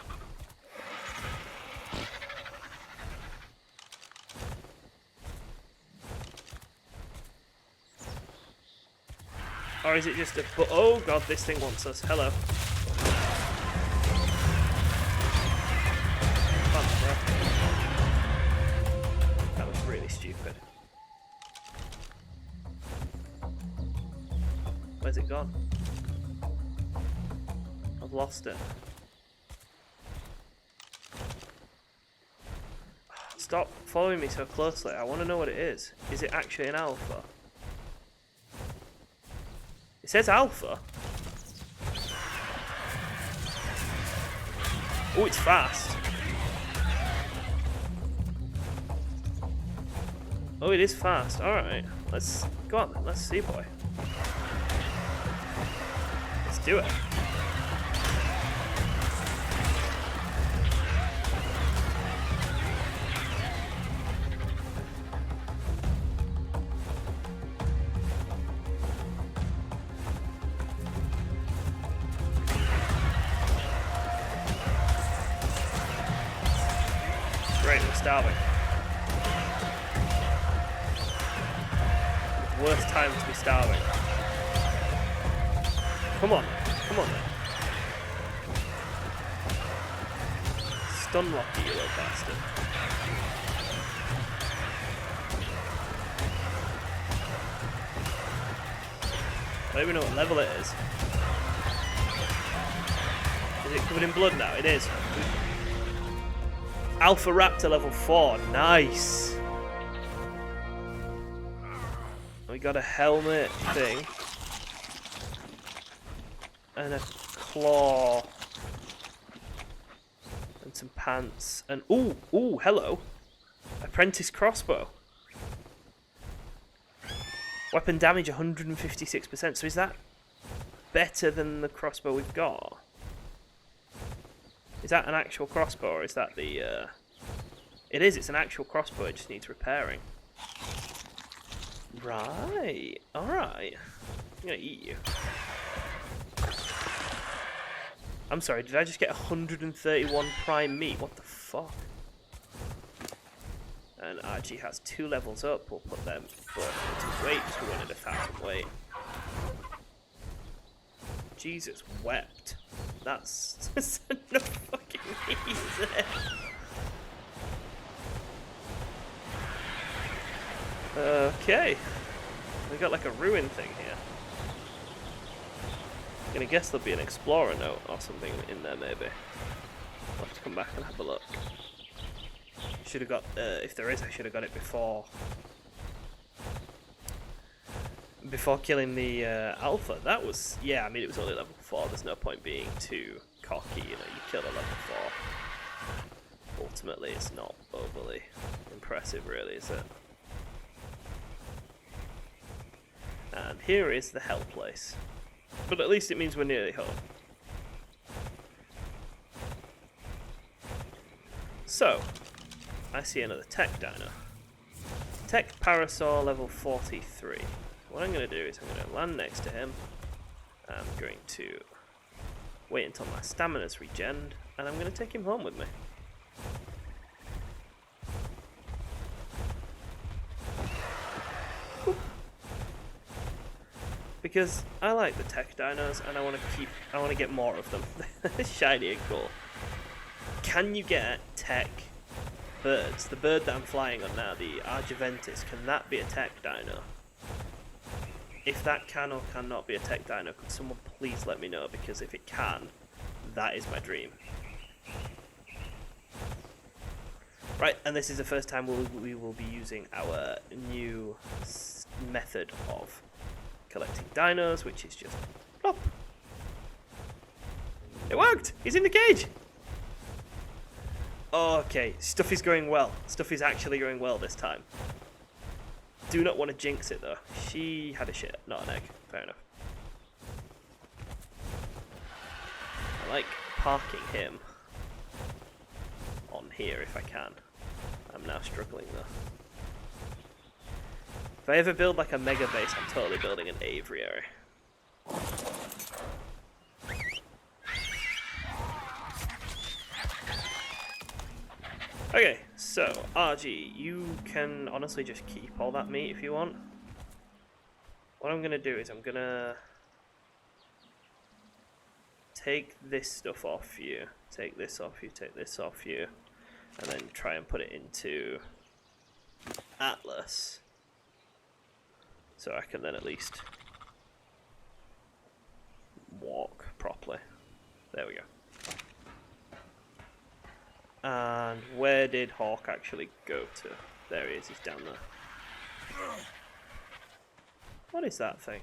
Or is it just a... Oh god, this thing wants us. Hello. That was really stupid. Where's it gone? I've lost it. Stop following me so closely. I want to know what it is. Is it actually an alpha? It says alpha. Oh, it's fast. Oh, it is fast. Alright. Let's go on then. Let's see, boy. Let's do it. Great, we're starving. Worst time to be starving. Come on, come on then. Stun lock you, you little bastard. I don't even know what level it is. Is it covered in blood now? It is. Alpha Raptor level 4, nice! We got a helmet thing. And a claw. And some pants. And ooh, hello! Apprentice crossbow. Weapon damage 156%, so is that better than the crossbow we've got? Is that an actual crossbow, or is that the, It is, it's an actual crossbow, it just needs repairing. Right, alright. I'm gonna eat you. I'm sorry, did I just get 131 prime meat? What the fuck? And RG has 2 levels up. We'll put them both into weight because we wanted 1,000 weight. Jesus wept. That's no fucking easy. Okay. We got like a ruin thing here. I'm gonna guess there'll be an explorer note or something in there maybe. I'll have to come back and have a look. Should have got, if there is, I should have got it before killing the alpha. That was, yeah, I mean it was only level 4, there's no point being too cocky, you know, you kill a level 4. Ultimately it's not overly impressive really, is it? And here is the hell place. But at least it means we're nearly home. So, I see another tech dino. Tech Parasaur level 43. What I'm going to do is I'm going to land next to him. I'm going to wait until my stamina's regened, and I'm going to take him home with me. Because I like the tech dinos and I want to get more of them. They're shiny and cool. Can you get tech birds? The bird that I'm flying on now, the Argiventis, can that be a tech dino? If that can or cannot be a tech dino, could someone please let me know? Because if it can, that is my dream. Right, and this is the first time we will be using our new method of collecting dinos, which is just plop. It worked! He's in the cage! Okay, stuff is going well. Stuff is actually going well this time. Do not want to jinx it though. She had a shit, not an egg. Fair enough. I like parking him on here if I can. I'm now struggling though. If I ever build like a mega base, I'm totally building an aviary. Okay, so RG, you can honestly just keep all that meat if you want. What I'm gonna do is I'm gonna take this stuff off you, take this off you, take this off you, and then try and put it into Atlas. So I can then at least walk properly. There we go. And where did Hawk actually go to? There he is, he's down there. What is that thing?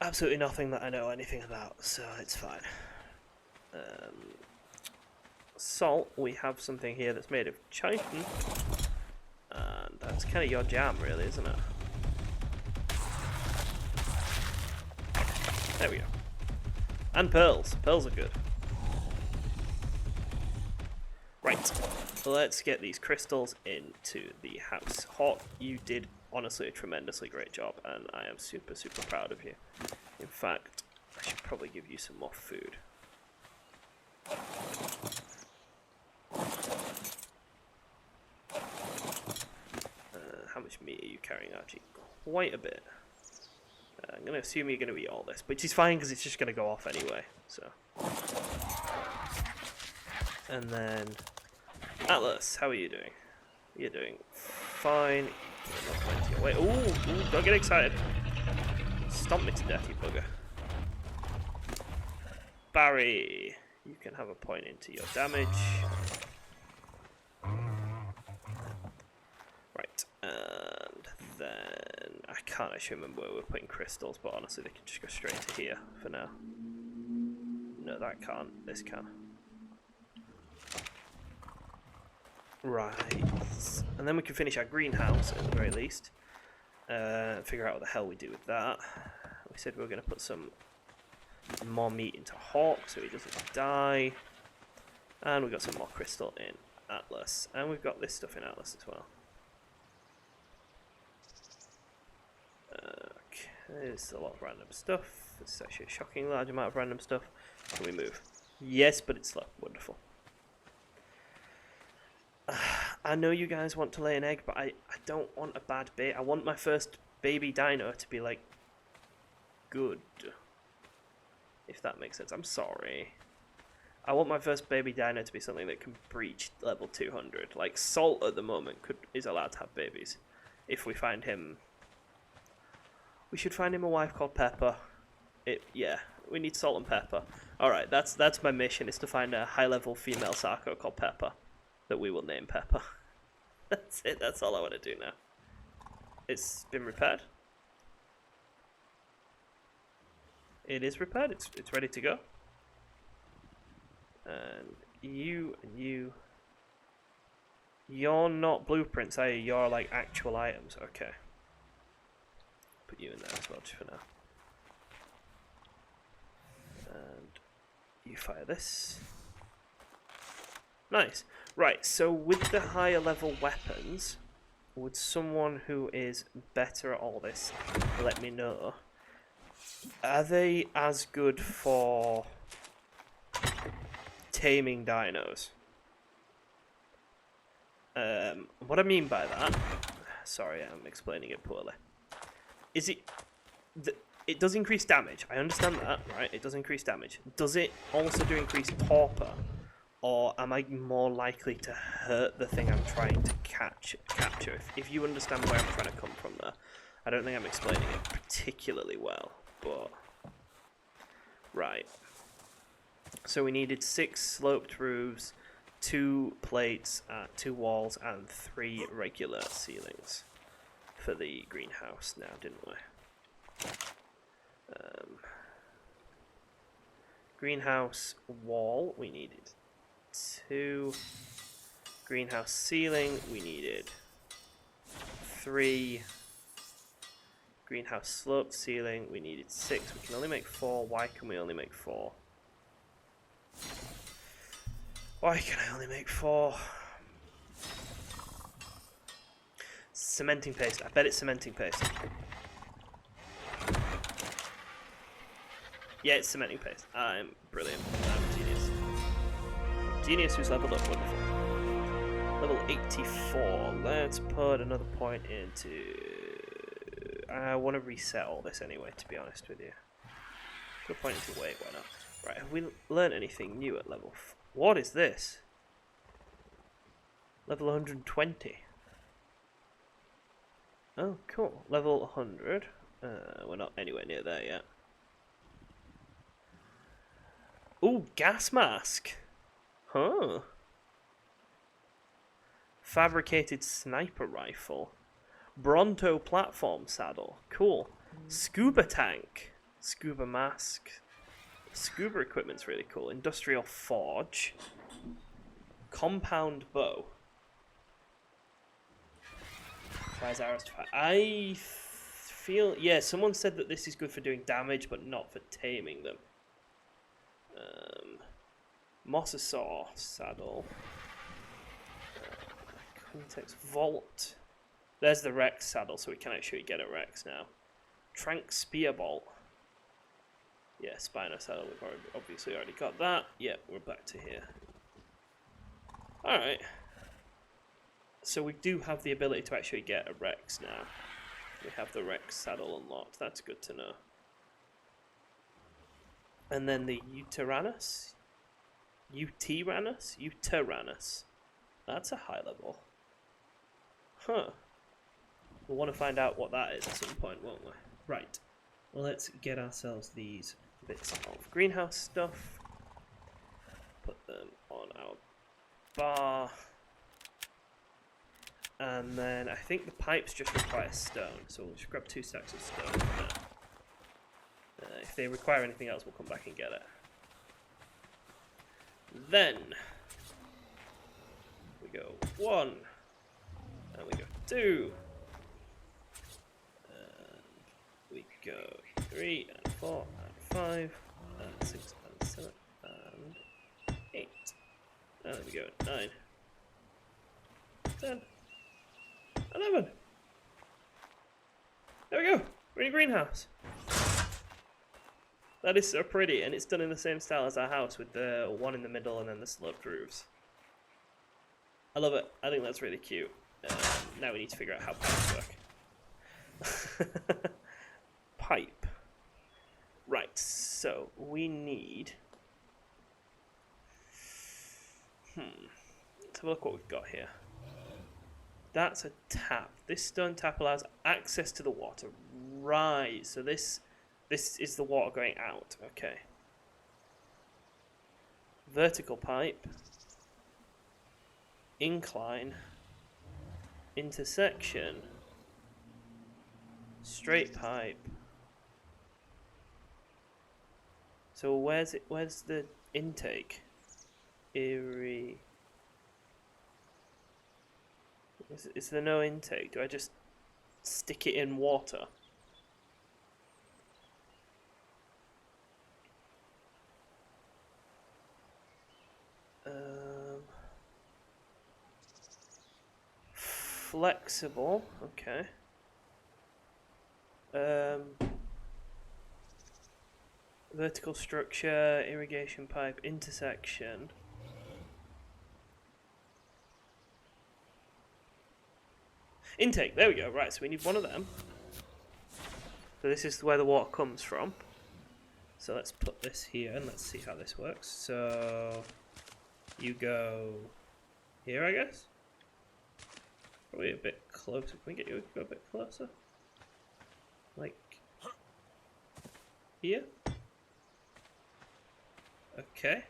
Absolutely nothing that I know anything about, so it's fine. Salt, we have something here that's made of chitin. And that's kind of your jam, really, isn't it? There we go. And pearls. Pearls are good. Right. Let's get these crystals into the house. Hawk, you did honestly a tremendously great job, and I am super, super proud of you. In fact, I should probably give you some more food. How much meat are you carrying, Archie? Quite a bit. I'm going to assume you're going to eat all this, which is fine because it's just going to go off anyway. So, and then Atlas, how are you doing? You're doing fine. Wait, ooh, don't get excited. Stomp me to death, you bugger. Barry, you can have a point into your damage. Right, and then I can't actually remember where we're putting crystals, but honestly, they can just go straight to here for now. No, that can't. This can. Right, and then we can finish our greenhouse at the very least. Figure out what the hell we do with that. We said we were going to put some more meat into Hawk so he doesn't die. And we've got some more crystal in Atlas. And we've got this stuff in Atlas as well. There's a lot of random stuff. It's actually a shocking large amount of random stuff. Can we move? Yes, but it's slow. Wonderful. I know you guys want to lay an egg, but I don't want a bad baby. I want my first baby dino to be, like, good. If that makes sense. I'm sorry. I want my first baby dino to be something that can breach level 200. Like, Salt at the moment is allowed to have babies. If we find him... We should find him a wife called Pepper. Yeah, we need Salt and Pepper. Alright, that's my mission, is to find a high-level female Sarco called Pepper. That we will name Pepper. That's it, that's all I want to do now. It's been repaired. It is repaired, it's ready to go. And you, you're not blueprints, are you? You're like actual items, okay. Put you in there as well, just for now. And you fire this. Nice. Right, so with the higher level weapons, would someone who is better at all this let me know? Are they as good for taming dinos? What I mean by that, sorry, I'm explaining it poorly. Is it does increase damage? I understand that, right? It does increase damage. Does it also do increased torpor? Or am I more likely to hurt the thing I'm trying to capture? If you understand where I'm trying to come from there. I don't think I'm explaining it particularly well, but... Right. So we needed 6 sloped roofs, 2 plates, 2 walls, and 3 regular ceilings for the greenhouse now, didn't we? Greenhouse wall, we needed 2. Greenhouse ceiling, we needed 3. Greenhouse sloped ceiling, we needed 6. We can only make 4. Why can we only make 4? Why can I only make 4? Cementing paste. I bet it's cementing paste. Yeah, it's cementing paste. I'm brilliant. I'm genius. Genius who's leveled up. Wonderful. Level 84. Let's put another point into... I want to reset all this anyway, to be honest with you. Put a point into weight, why not? Right, have we learned anything new at level... What is this? Level 120. Oh, cool. Level 100. We're not anywhere near there yet. Ooh, gas mask. Huh. Fabricated sniper rifle. Bronto platform saddle. Cool. Scuba tank. Scuba mask. Scuba equipment's really cool. Industrial forge. Compound bow. Tries arrows to fire. I feel... Yeah, someone said that this is good for doing damage, but not for taming them. Mosasaur saddle. Context vault. There's the Rex saddle, so we can actually get a Rex now. Trank spear bolt. Yeah, Spino saddle. We've obviously already got that. Yeah, we're back to here. Alright. So we do have the ability to actually get a Rex now. We have the Rex saddle unlocked. That's good to know. And then the Uteranus. Uteranus. That's a high level. Huh. We'll want to find out what that is at some point, won't we? Right. Well, let's get ourselves these bits of greenhouse stuff. Put them on our bar. And then I think the pipes just require stone, so we'll just grab 2 stacks of stone for now. If they require anything else, we'll come back and get it. Then we go 1, and we go 2, and we go 3, and 4, and 5, and 6, and 7, and 8, and then we go 9, 10, 11. There we go. We're in a greenhouse. That is so pretty, and it's done in the same style as our house with the one in the middle and then the sloped roofs. I love it. I think that's really cute. Now we need to figure out how pipes work. Pipe. Right, so we need... Let's have a look what we've got here. That's a tap. This stone tap allows access to the water. Right, so this is the water going out. Okay. Vertical pipe. Incline. Intersection. Straight pipe. So where's the intake? Is there no intake? Do I just stick it in water? Flexible, okay. Vertical structure, irrigation pipe, intersection. Intake, there we go. Right, so we need one of them. So this is where the water comes from. So let's put this here and let's see how this works. So you go here, I guess. Probably a bit closer. Can we get you to go a bit closer? Like here? Okay.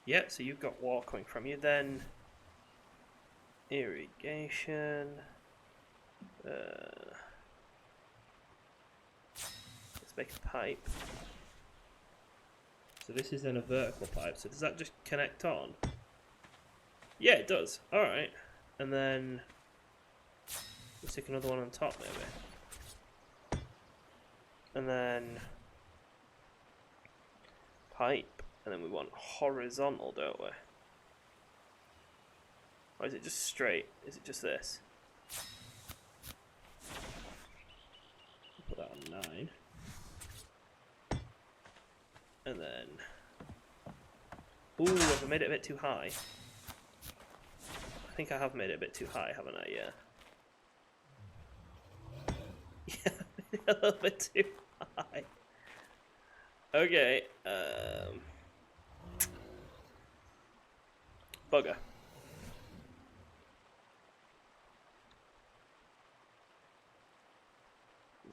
Yeah, so you've got water coming from you. Then irrigation. Let's make a pipe. So this is then a vertical pipe. So does that just connect on? Yeah, it does. Alright. And then we'll stick another one on top maybe. And then pipe. And then we want horizontal, don't we? Or is it just straight? Is it just this? Put that on 9. And then... Ooh, have I made it a bit too high? I think I have made it a bit too high, haven't I? Yeah. Yeah, a little bit too high. Okay. Bugger.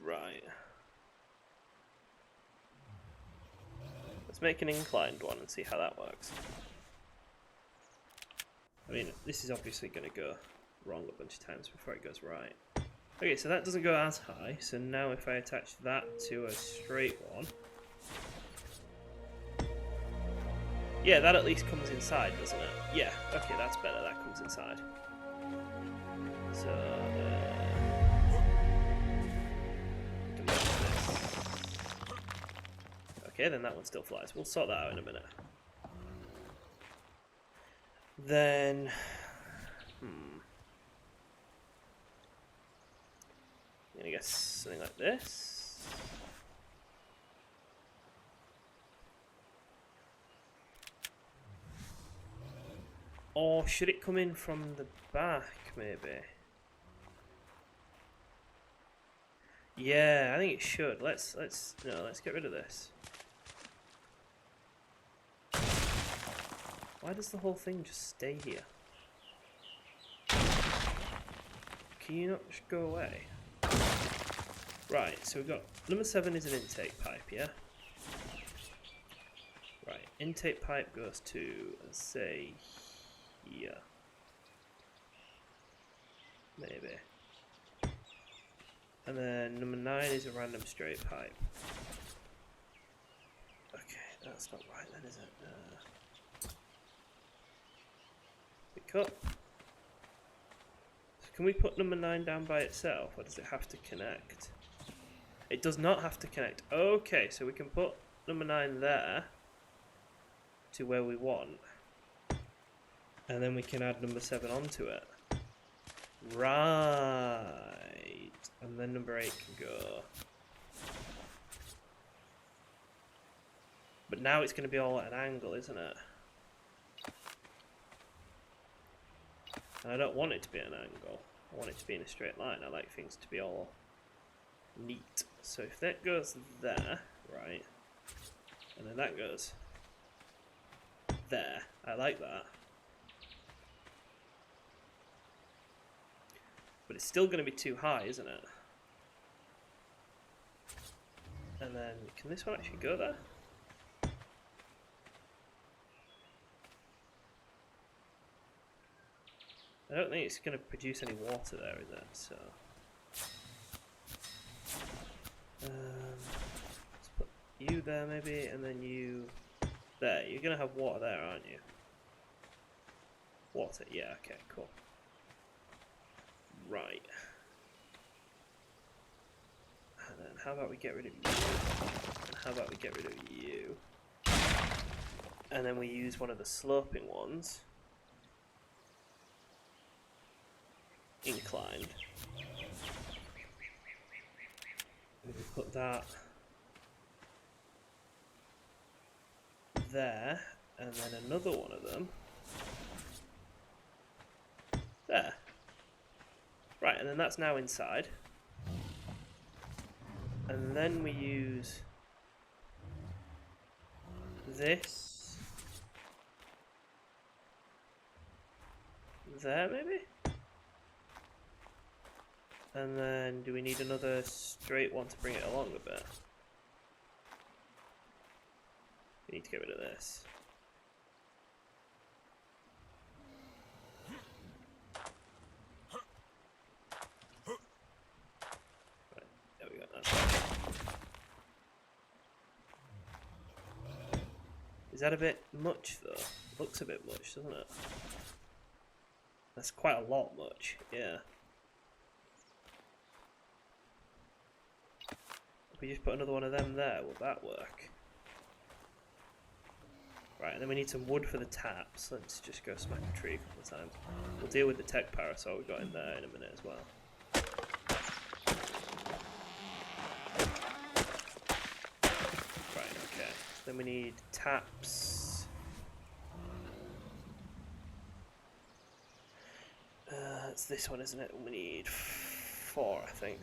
Right. Let's make an inclined one and see how that works. I mean, this is obviously going to go wrong a bunch of times before it goes right. Okay, so that doesn't go as high, so now if I attach that to a straight one... Yeah, that at least comes inside, doesn't it? Yeah, okay, that's better, that comes inside. So, we can make this. Okay, then that one still flies. We'll sort that out in a minute. Then, I'm gonna guess something like this. Or should it come in from the back, maybe? Yeah, I think it should. Let's get rid of this. Why does the whole thing just stay here? Can you not just go away? Right, so we've got number 7 is an intake pipe, yeah? Right, intake pipe goes to, let's say, here. Maybe. And then number 9 is a random straight pipe. Okay, that's not right then, is it? Pick up. So can we put number 9 down by itself, or does it have to connect? It does not have to connect. Okay, so we can put number 9 there to where we want. And then we can add number 7 onto it. Right. And then number 8 can go But now it's going to be all at an angle, isn't it? And I don't want it to be at an angle. I want it to be in a straight line. I like things to be all neat. So if that goes there, right, and then that goes there, I like that. But it's still going to be too high, isn't it? And then, can this one actually go there? I don't think it's going to produce any water there, is it? So, let's put you there maybe, and then you there. You're going to have water there, aren't you? Water, yeah, okay, cool. Right. And then how about we get rid of you? And how about we get rid of you? And then we use one of the sloping ones. Inclined. We put that there, and then another one of them there. Right, and then that's now inside. And then we use this there maybe? And then do we need another straight one to bring it along a bit? We need to get rid of this. Right, there we go, that's right. Is that a bit much though? Looks a bit much, doesn't it? That's quite a lot much, yeah. If we just put another one of them there, will that work? Right, and then we need some wood for the taps. Let's just go smack a tree a couple of times. We'll deal with the tech parasaur we got in there in a minute as well. Right, okay. Then we need taps. It's this one, isn't it? We need 4, I think.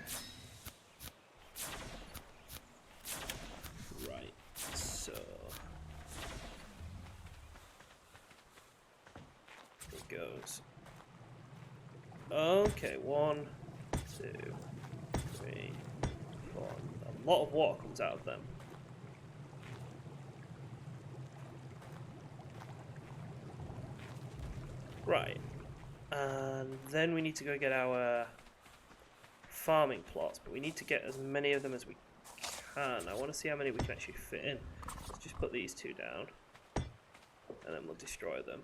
Right, so it goes. Okay, 1, 2, 3, 4. A lot of water comes out of them. Right, and then we need to go get our farming plots, but we need to get as many of them as we can. I want to see how many we can actually fit in. Let's just put these 2 down, and then we'll destroy them.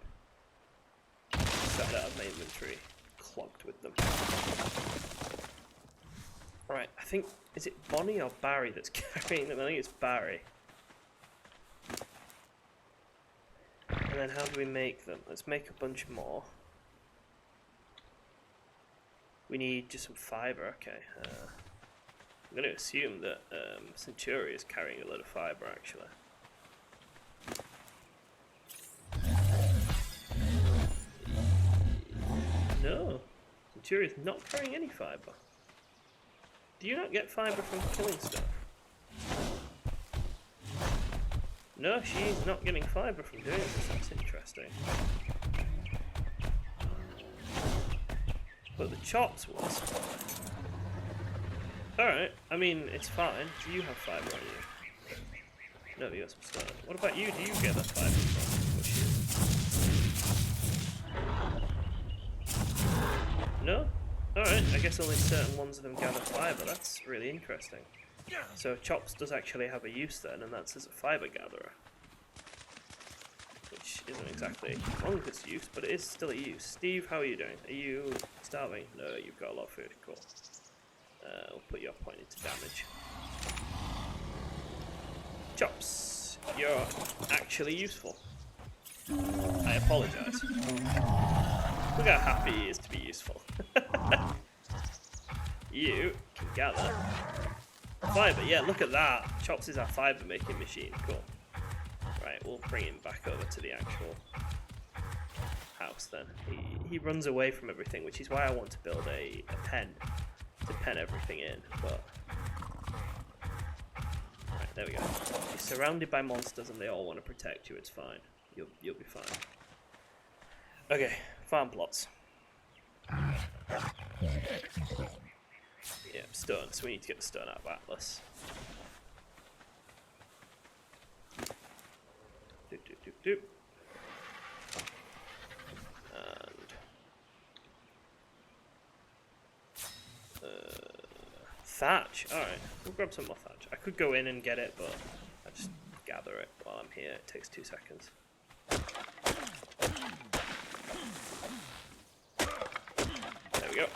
Set out of my inventory, clogged with them. Right, I think, is it Bonnie or Barry that's carrying them? I think it's Barry. And then how do we make them? Let's make a bunch more. We need just some fibre, okay. I'm going to assume that Centuria is carrying a lot of fibre, actually. No, Centuria is not carrying any fibre. Do you not get fibre from killing stuff? No, she's not getting fibre from doing this. That's interesting. But the chops was. Alright, I mean, it's fine. Do you have fibre on you? No, you got some stone. What about you? Do you get that fibre from bushes? No? Alright, I guess only certain ones of them gather fibre. That's really interesting. So chops does actually have a use then, and that's as a fibre gatherer. Which isn't exactly the longest use, but it is still a use. Steve, how are you doing? Are you starving? No, you've got a lot of food. Cool. We'll put your point into damage. Chops, you're actually useful. I apologise. Look how happy he is to be useful. You can gather fibre. Yeah, look at that. Chops is our fibre making machine. Cool. Right, we'll bring him back over to the actual house then. He runs away from everything, which is why I want to build a pen to pen everything in, but... Right, there we go. You're surrounded by monsters and they all want to protect you, it's fine. You'll be fine. Okay, farm plots. Yeah, stone, so we need to get the stone out of Atlas. Doop, doop, doop, doop. Thatch. Alright, we'll grab some more thatch. I could go in and get it, but I just gather it while I'm here. It takes 2 seconds. There we go.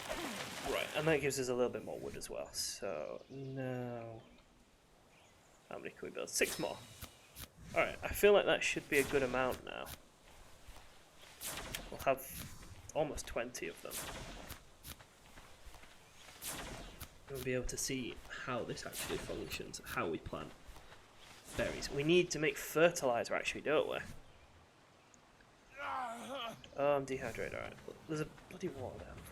Right, and that gives us a little bit more wood as well. So, no. How many can we build? 6 more. Alright, I feel like that should be a good amount now. We'll have almost 20 of them. We'll be able to see how this actually functions, how we plant berries. We need to make fertilizer actually, don't we? Oh, I'm dehydrated, alright. There's a bloody water there, I'm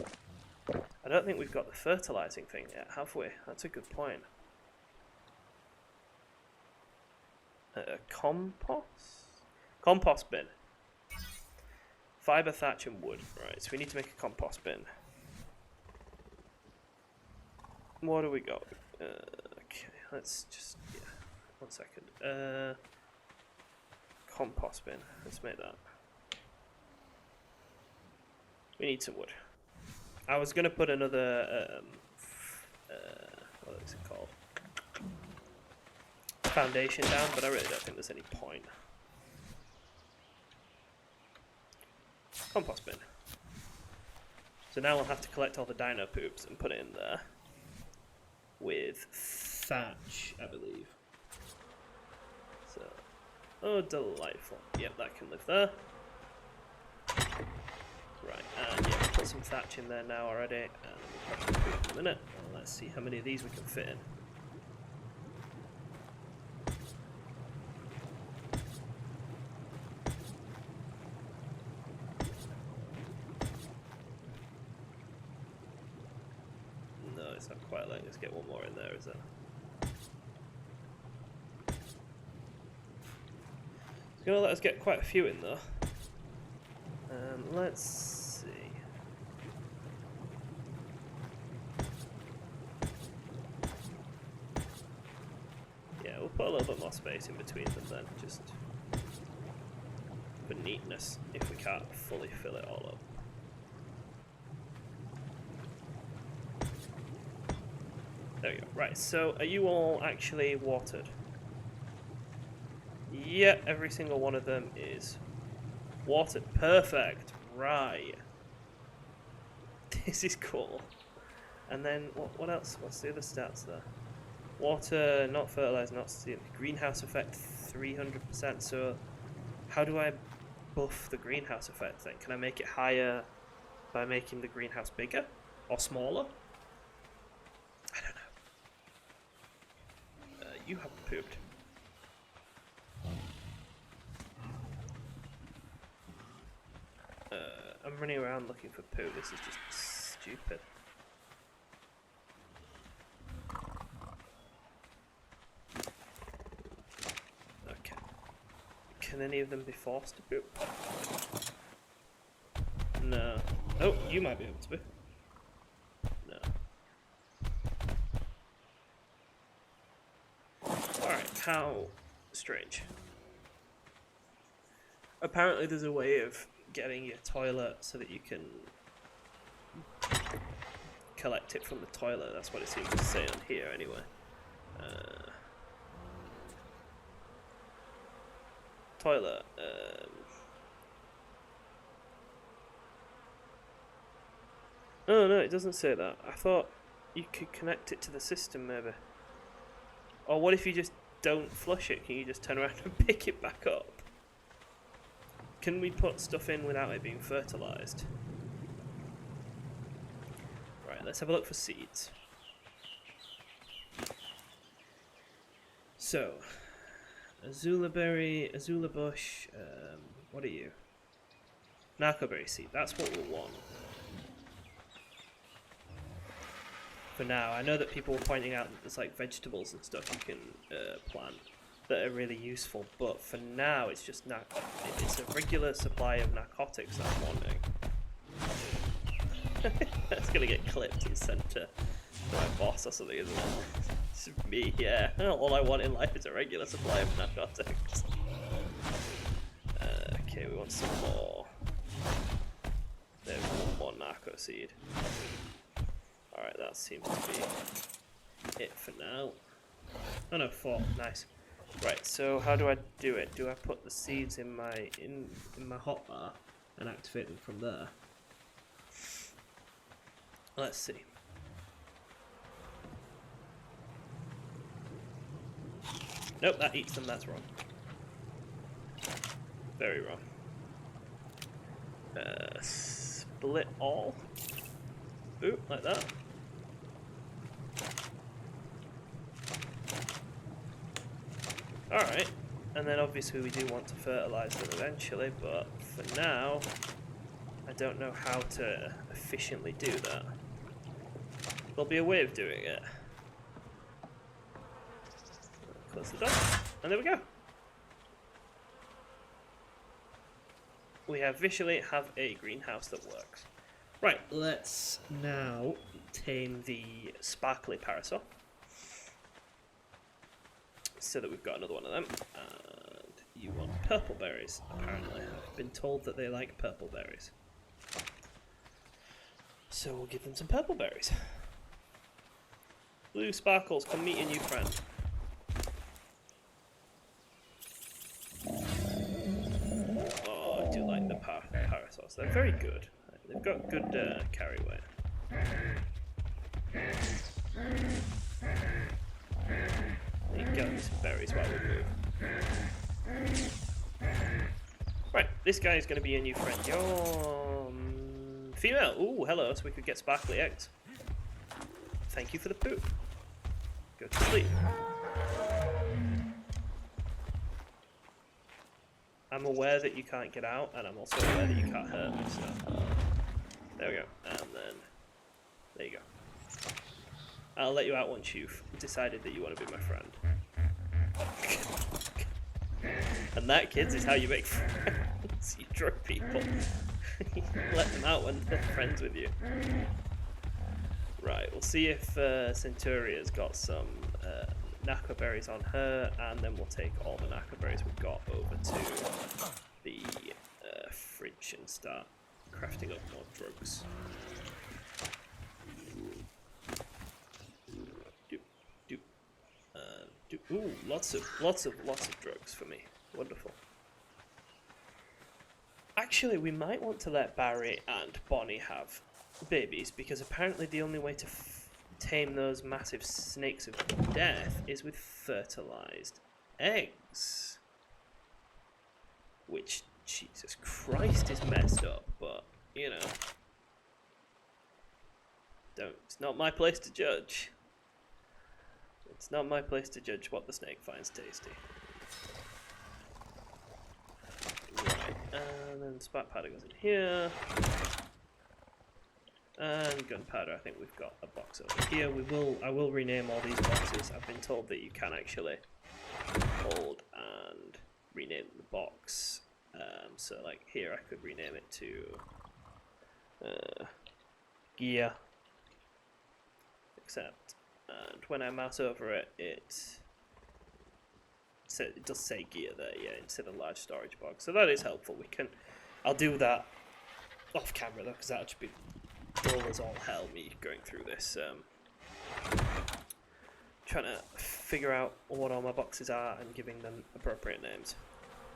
fine. I don't think we've got the fertilizing thing yet, have we? That's a good point. Compost? Compost bin. Fiber, thatch and wood. Right, so we need to make a compost bin. What do we got? Okay, let's just... yeah, 1 second. Compost bin. Let's make that. We need some wood. I was going to put another... what is it called? Foundation down, but I really don't think there's any point. Compost bin. So now we'll have to collect all the dino poops and put it in there with thatch, I believe. So, oh, delightful. Yep, that can live there. Right, and yeah, put some thatch in there now already, and we'll put some poop in a minute. And let's see how many of these we can fit in. It's not quite like, let's get one more in there, is it? It's gonna let us get quite a few in though. Let's see. Yeah, we'll put a little bit more space in between them then, just for neatness, if we can't fully fill it all up. There we go. Right, so are you all actually watered? Yeah, every single one of them is watered. Perfect. Right. This is cool. And then, what else? What's the other stats there? Water, not fertilized, not steam. Greenhouse effect, 300%. So, how do I buff the greenhouse effect then? Can I make it higher by making the greenhouse bigger? Or smaller? I don't know. You haven't pooped. I'm running around looking for poo. This is just stupid. Okay. Can any of them be forced to poop? No. Oh, you might be able to be. No. Alright, how strange. Apparently there's a way of getting your toilet so that you can collect it from the toilet. That's what it seems to say on here anyway. Toilet. Oh no, it doesn't say that. I thought you could connect it to the system maybe. Or what if you just don't flush it? Can you just turn around and pick it back up? Can we put stuff in without it being fertilized? Right, let's have a look for seeds. So, Azula berry, Azula bush, what are you? Narcoberry seed, that's what we'll want. For now, I know that people were pointing out that there's like vegetables and stuff you can plant that are really useful, but for now it's just it's a regular supply of narcotics that I'm wanting. That's gonna get clipped and sent to my boss or something, isn't it? It's me, yeah. All I want in life is a regular supply of narcotics. Okay, we want some more. There's one more narco seed. Alright, that seems to be it for now. Oh no, 4. Nice. Right, so how do I do it? Do I put the seeds in my hotbar and activate them from there? Let's see. Nope, that eats them, that's wrong. Very wrong. Split all. Ooh, like that. Alright, and then obviously we do want to fertilize them eventually, but for now, I don't know how to efficiently do that. There'll be a way of doing it. Close the door, and there we go. We visually have a greenhouse that works. Right, let's now tame the sparkly Parasaur. So that we've got another one of them. And you want purple berries, apparently. I've been told that they like purple berries. So we'll give them some purple berries. Blue Sparkles, come meet your new friend. Oh, I do like the Parasaurs. They're very good. They've got good carry weight. You can get some berries while we move. Right, this guy is going to be a new friend. You're female. Ooh, hello. So we could get sparkly eggs. Thank you for the poop. Go to sleep. I'm aware that you can't get out, and I'm also aware that you can't hurt me, so... There we go. And then... There you go. I'll let you out once you've decided that you want to be my friend. And that, kids, is how you make friends. You drug people. You let them out when they're friends with you. Right, we'll see if Centuria's got some Naka berries on her, and then we'll take all the Naka berries we've got over to the fridge and start crafting up more drugs. Ooh, lots of drugs for me. Wonderful. Actually, we might want to let Barry and Bonnie have babies, because apparently the only way to tame those massive snakes of death is with fertilized eggs. Which, Jesus Christ, is messed up, but, you know. It's not my place to judge. It's not my place to judge what the snake finds tasty. Right, and then spark powder goes in here. And gunpowder, I think we've got a box over here. I will rename all these boxes. I've been told that you can actually hold and rename the box. So like here I could rename it to gear. Except, and when I mouse over it, it does say gear there, yeah, instead of large storage box. So that is helpful. I'll do that off camera though, because that would just be dull as all hell, me going through this. Trying to figure out what all my boxes are and giving them appropriate names.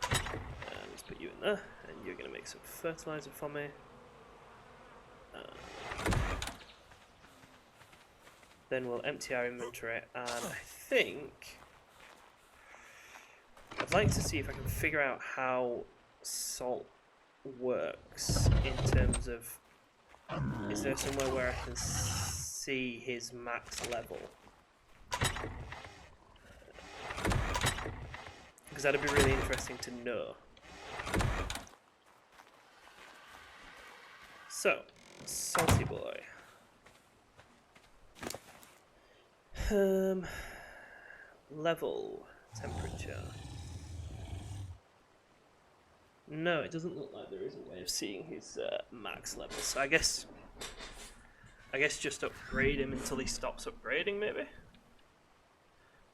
Let's put you in there, and you're going to make some fertilizer for me. Then we'll empty our inventory, and I think I'd like to see if I can figure out how salt works in terms of, is there somewhere where I can see his max level? Because that'd be really interesting to know. So, salty boy. Level, temperature. No, it doesn't look like there is a way of seeing his max level. So I guess just upgrade him until he stops upgrading, maybe.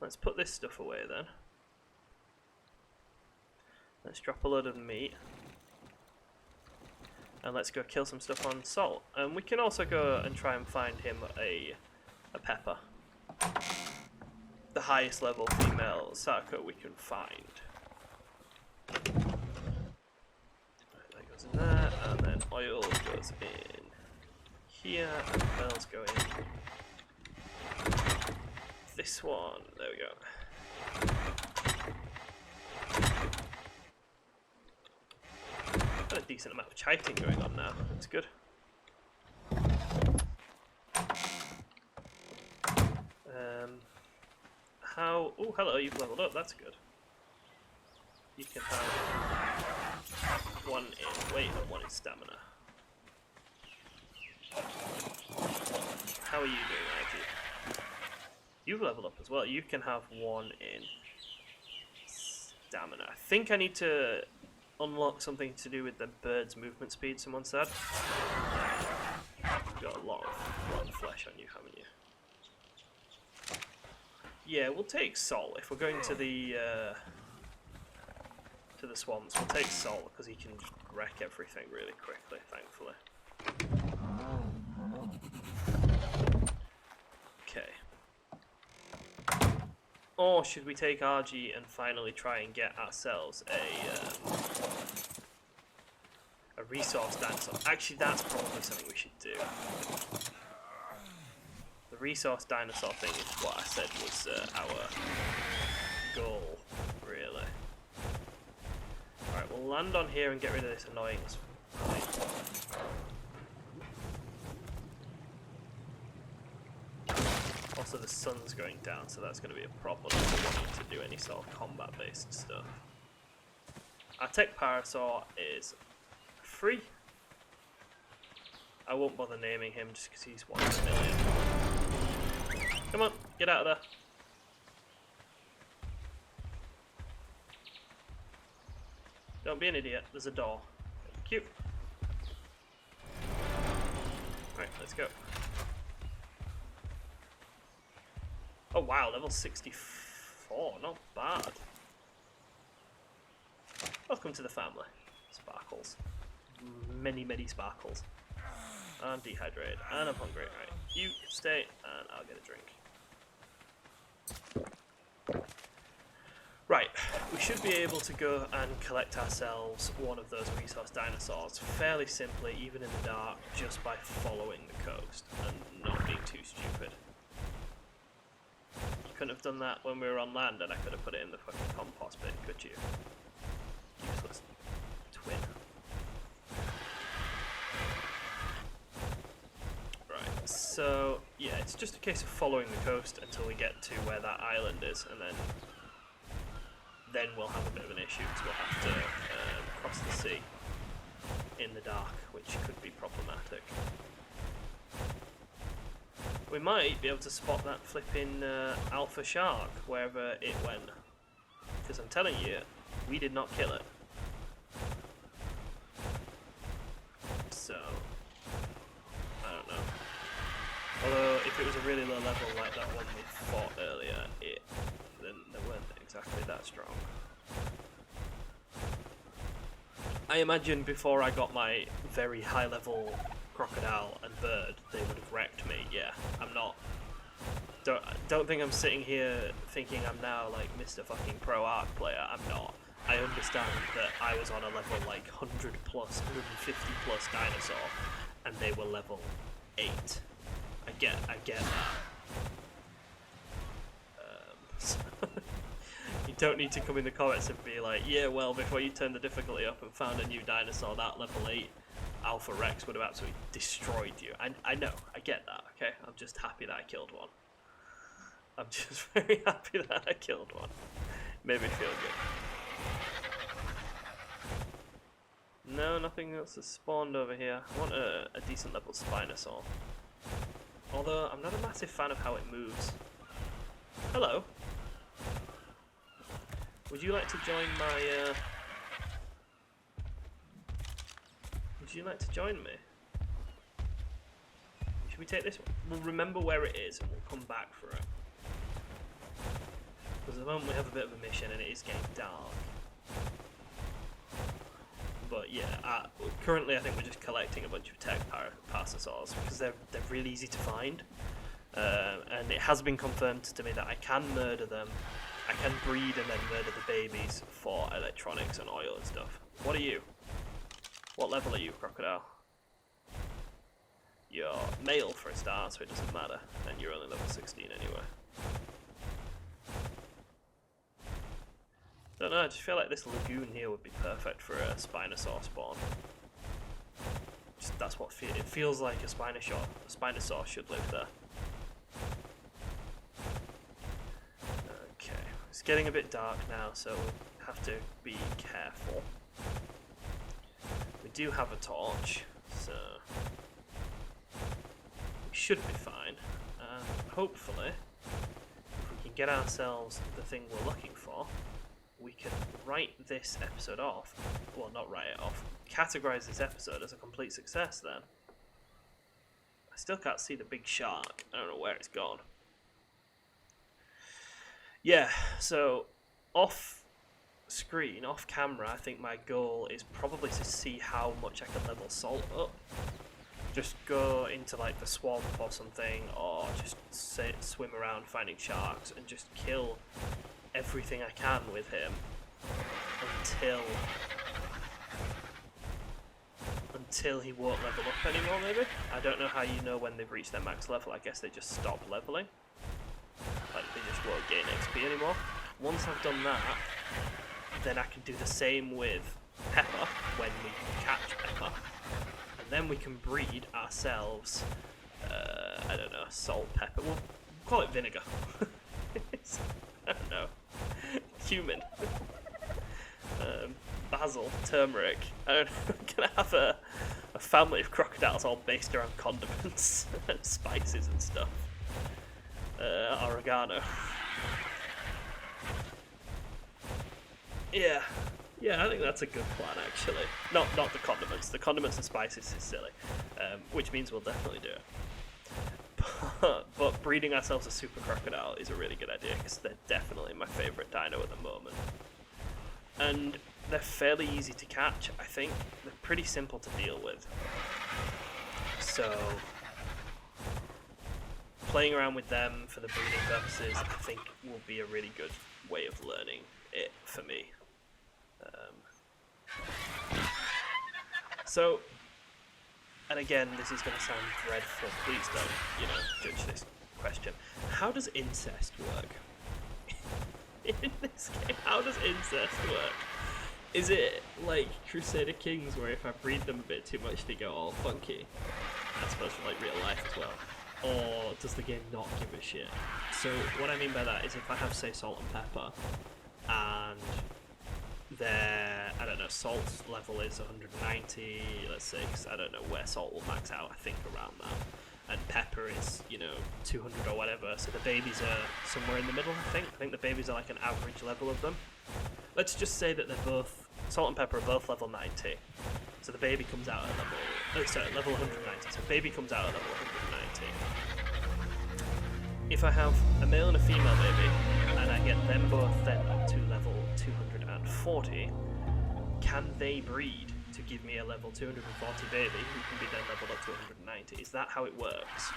Let's put this stuff away then. Let's drop a load of meat. And let's go kill some stuff on salt. And we can also go and try and find him a pepper. The highest level female Sarco we can find. That goes in there, and then oil goes in here, and pearls go in this one. There we go. Got a decent amount of chiting going on now. That's good. How? Oh, hello! You've leveled up. That's good. You can have one in weight and one in stamina. How are you doing, Anki? You've leveled up as well. You can have one in stamina. I think I need to unlock something to do with the bird's movement speed, someone said. You've got a lot of flesh on you, haven't you? Yeah, we'll take salt. If we're going to the swamps, we'll take salt because he can wreck everything really quickly, thankfully. Okay. Or should we take RG and finally try and get ourselves a resource dinosaur? Actually, that's probably something we should do. The resource dinosaur thing is what I said was our goal, really. Alright, we'll land on here and get rid of this annoying fight. Also, the sun's going down, so that's going to be a problem if we want to do any sort of combat-based stuff. Our tech Parasaur is free. I won't bother naming him just because he's 1 in a million. Come on, get out of there. Don't be an idiot, there's a door. Thank you. Right, let's go. Oh wow, level 64, not bad. Welcome to the family. Sparkles. Many, many sparkles. I'm dehydrated, and I'm hungry. Right, you can stay, and I'll get a drink. Right, we should be able to go and collect ourselves one of those resource dinosaurs fairly simply, even in the dark, just by following the coast and not being too stupid. You couldn't have done that when we were on land, and I could have put it in the fucking compost bin, could you? Useless twin. Right, so yeah, it's just a case of following the coast until we get to where that island is, and then we'll have a bit of an issue because we'll have to cross the sea in the dark, which could be problematic. We might be able to spot that flipping alpha shark wherever it went, because I'm telling you, we did not kill it. So, I don't know. Although, if it was a really low level like that one we fought earlier, then they weren't exactly that strong. I imagine before I got my very high level crocodile and bird, they would have wrecked me. Yeah, I'm not. Don't think I'm sitting here thinking I'm now like Mr. fucking pro ARK player. I'm not. I understand that I was on a level like 100 plus, 150 plus dinosaur, and they were level 8. I get that. You don't need to come in the comments and be like, yeah, well, before you turned the difficulty up and found a new dinosaur, that level 8 Alpha Rex would have absolutely destroyed you. I know, I get that, okay? I'm just happy that I killed one. I'm just very happy that I killed one. Made me feel good. No, nothing else has spawned over here. I want a decent level Spinosaur. Although, I'm not a massive fan of how it moves. Hello. Would you like to join my, Would you like to join me? Should we take this one? We'll remember where it is and we'll come back for it. Because at the moment we have a bit of a mission and it is getting dark. But yeah, currently I think we're just collecting a bunch of tech Parasaurs because they're really easy to find. And it has been confirmed to me that I can murder them. I can breed and then murder the babies for electronics and oil and stuff. What are you? What level are you, Crocodile? You're male for a start, so it doesn't matter. And you're only level 16 anyway. Don't know, I just feel like this lagoon here would be perfect for a Spinosaur spawn. Just, that's what it feels like a Spinosaur should live there. Okay, it's getting a bit dark now, so we have to be careful. We do have a torch, so we should be fine. Hopefully, if we can get ourselves the thing we're looking for, we can write this episode off. Well, not write it off. Categorize this episode as a complete success then. I still can't see the big shark. I don't know where it's gone. Yeah, so off screen, off camera, I think my goal is probably to see how much I can level Salt up. Just go into like the swamp or something, or just swim around finding sharks and just kill everything I can with him until he won't level up anymore, maybe? I don't know how you know when they've reached their max level. I guess they just stop leveling. Like, they just won't gain XP anymore. Once I've done that, then I can do the same with Pepper when we catch Pepper. And then we can breed ourselves, I don't know, salt pepper. We'll call it vinegar. I don't know. Cumin. Basil, turmeric. I don't know. We're gonna have a family of crocodiles all based around condiments and spices and stuff. Oregano. Yeah, I think that's a good plan actually. Not the condiments. The condiments and spices is silly, which means we'll definitely do it. But breeding ourselves a super crocodile is a really good idea because they're definitely my favourite dino at the moment. And they're fairly easy to catch, I think. They're pretty simple to deal with. So, playing around with them for the breeding purposes, I think will be a really good way of learning it for me. So, and again, this is going to sound dreadful. Please don't, judge this question. How does incest work? In this game, how does incest work? Is it like Crusader Kings, where if I breed them a bit too much, they go all funky? I suppose for like real life as well. Or does the game not give a shit? So what I mean by that is if I have, say, salt and pepper, and their, I don't know, salt level is 190, let's say, because I don't know where salt will max out, I think around that. And pepper is, 200 or whatever, so the babies are somewhere in the middle, I think. I think the babies are like an average level of them. Let's just say that they're both, salt and pepper are both level 90. So the baby comes out at level 190. So baby comes out at level 190. If I have a male and a female baby, and I get them both then up to level 240, can they breed to give me a level 240 baby who can be then leveled up to 190? Is that how it works?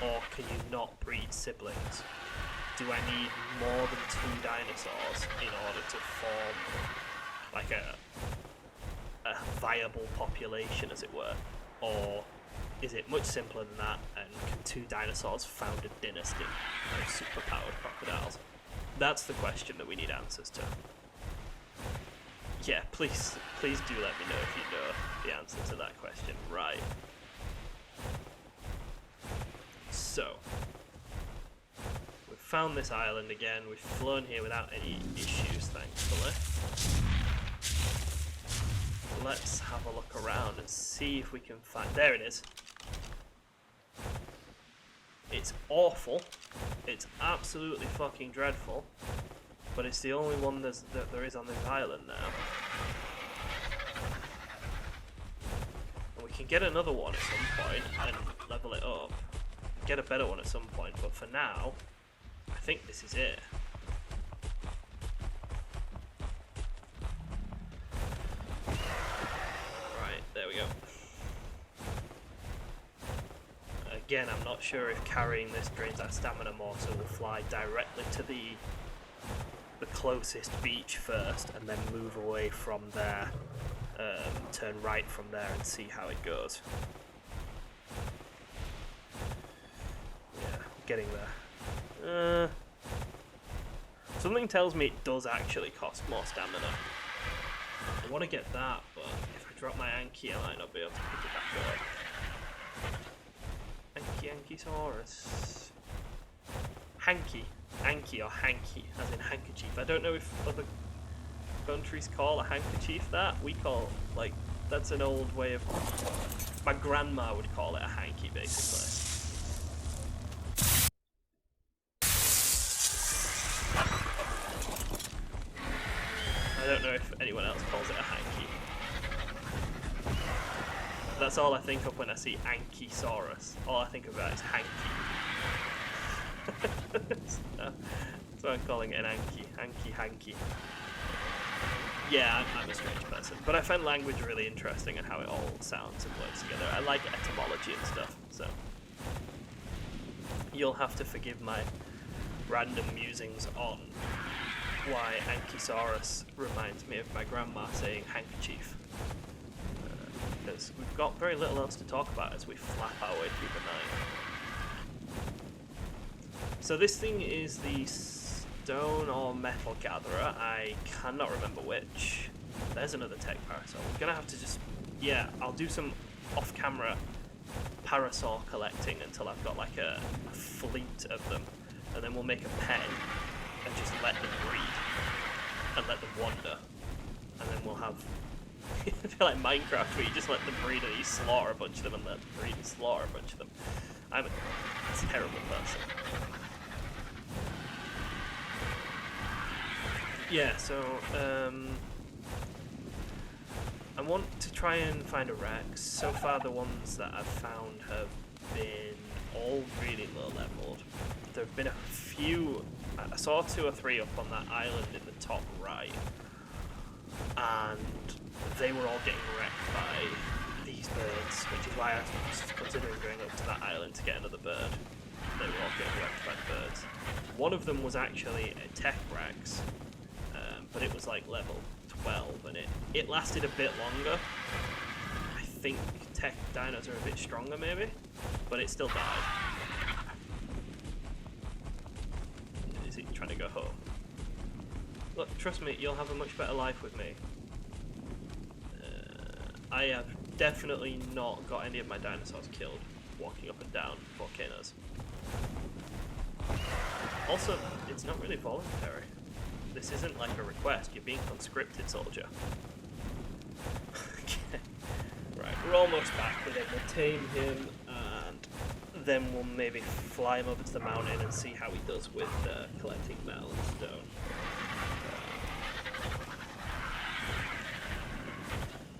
Or can you not breed siblings? Do I need more than 2 dinosaurs in order to form like a viable population, as it were? Or is it much simpler than that, and can 2 dinosaurs found a dynasty of superpowered crocodiles? That's the question that we need answers to. Yeah, please do let me know if you know the answer to that question. Right. So, we've found this island again. We've flown here without any issues, thank hopefully. Let's have a look around and see if we can find... There it is. It's awful. It's absolutely fucking dreadful. But it's the only one that there is on this island now. And we can get another one at some point and level it up. Get a better one at some point, but for now, I think this is it. Right, there we go. Again, I'm not sure if carrying this drains our stamina more, so we'll fly directly to the closest beach first, and then move away from there, turn right from there and see how it goes. Yeah, getting there. Something tells me it does actually cost more stamina. I want to get that, but if I drop my Anki, I might not be able to pick it back up. Ankylosaurus. Anki or hanky, as in handkerchief. I don't know if other countries call a handkerchief that. We call, like, that's an old way of... My grandma would call it a hanky, basically. I don't know if anyone else calls it a hanky. That's all I think of when I see Ankylosaurus. All I think about is hanky. So I'm calling it an Anki. Hanky. Yeah, I'm a strange person. But I find language really interesting and how it all sounds and works together. I like etymology and stuff, so... You'll have to forgive my random musings on why Ankylosaurus reminds me of my grandma saying handkerchief. Because we've got very little else to talk about as we flap our way through the night. So this thing is the stone or metal gatherer. I cannot remember which. There's another tech Parasaur. We're going to have to just... Yeah, I'll do some off-camera Parasaur collecting until I've got like a fleet of them. And then we'll make a pen and just let them breed. And let them wander. And then we'll have... I feel like Minecraft where you just let them breed and you slaughter a bunch of them and let them breed and slaughter a bunch of them. I'm a terrible person. Yeah, so I want to try and find a Rex. So far the ones that I've found have been all really low leveled. There have been a few, I saw 2 or 3 up on that island in the top right, and they were all getting wrecked by these birds, which is why I was considering going up to that island to get another bird. They were all getting wrecked by the birds. One of them was actually a tech Rex, but it was like level 12, and it lasted a bit longer. I think tech dinos are a bit stronger maybe, but it still died. Is he trying to go home? Look, trust me, you'll have a much better life with me. I have definitely not got any of my dinosaurs killed walking up and down volcanoes. Also, it's not really voluntary. This isn't like a request, you're being conscripted, soldier. Okay. Right, we're almost back with him. We'll tame him, and then we'll maybe fly him over to the mountain and see how he does with collecting metal and stone.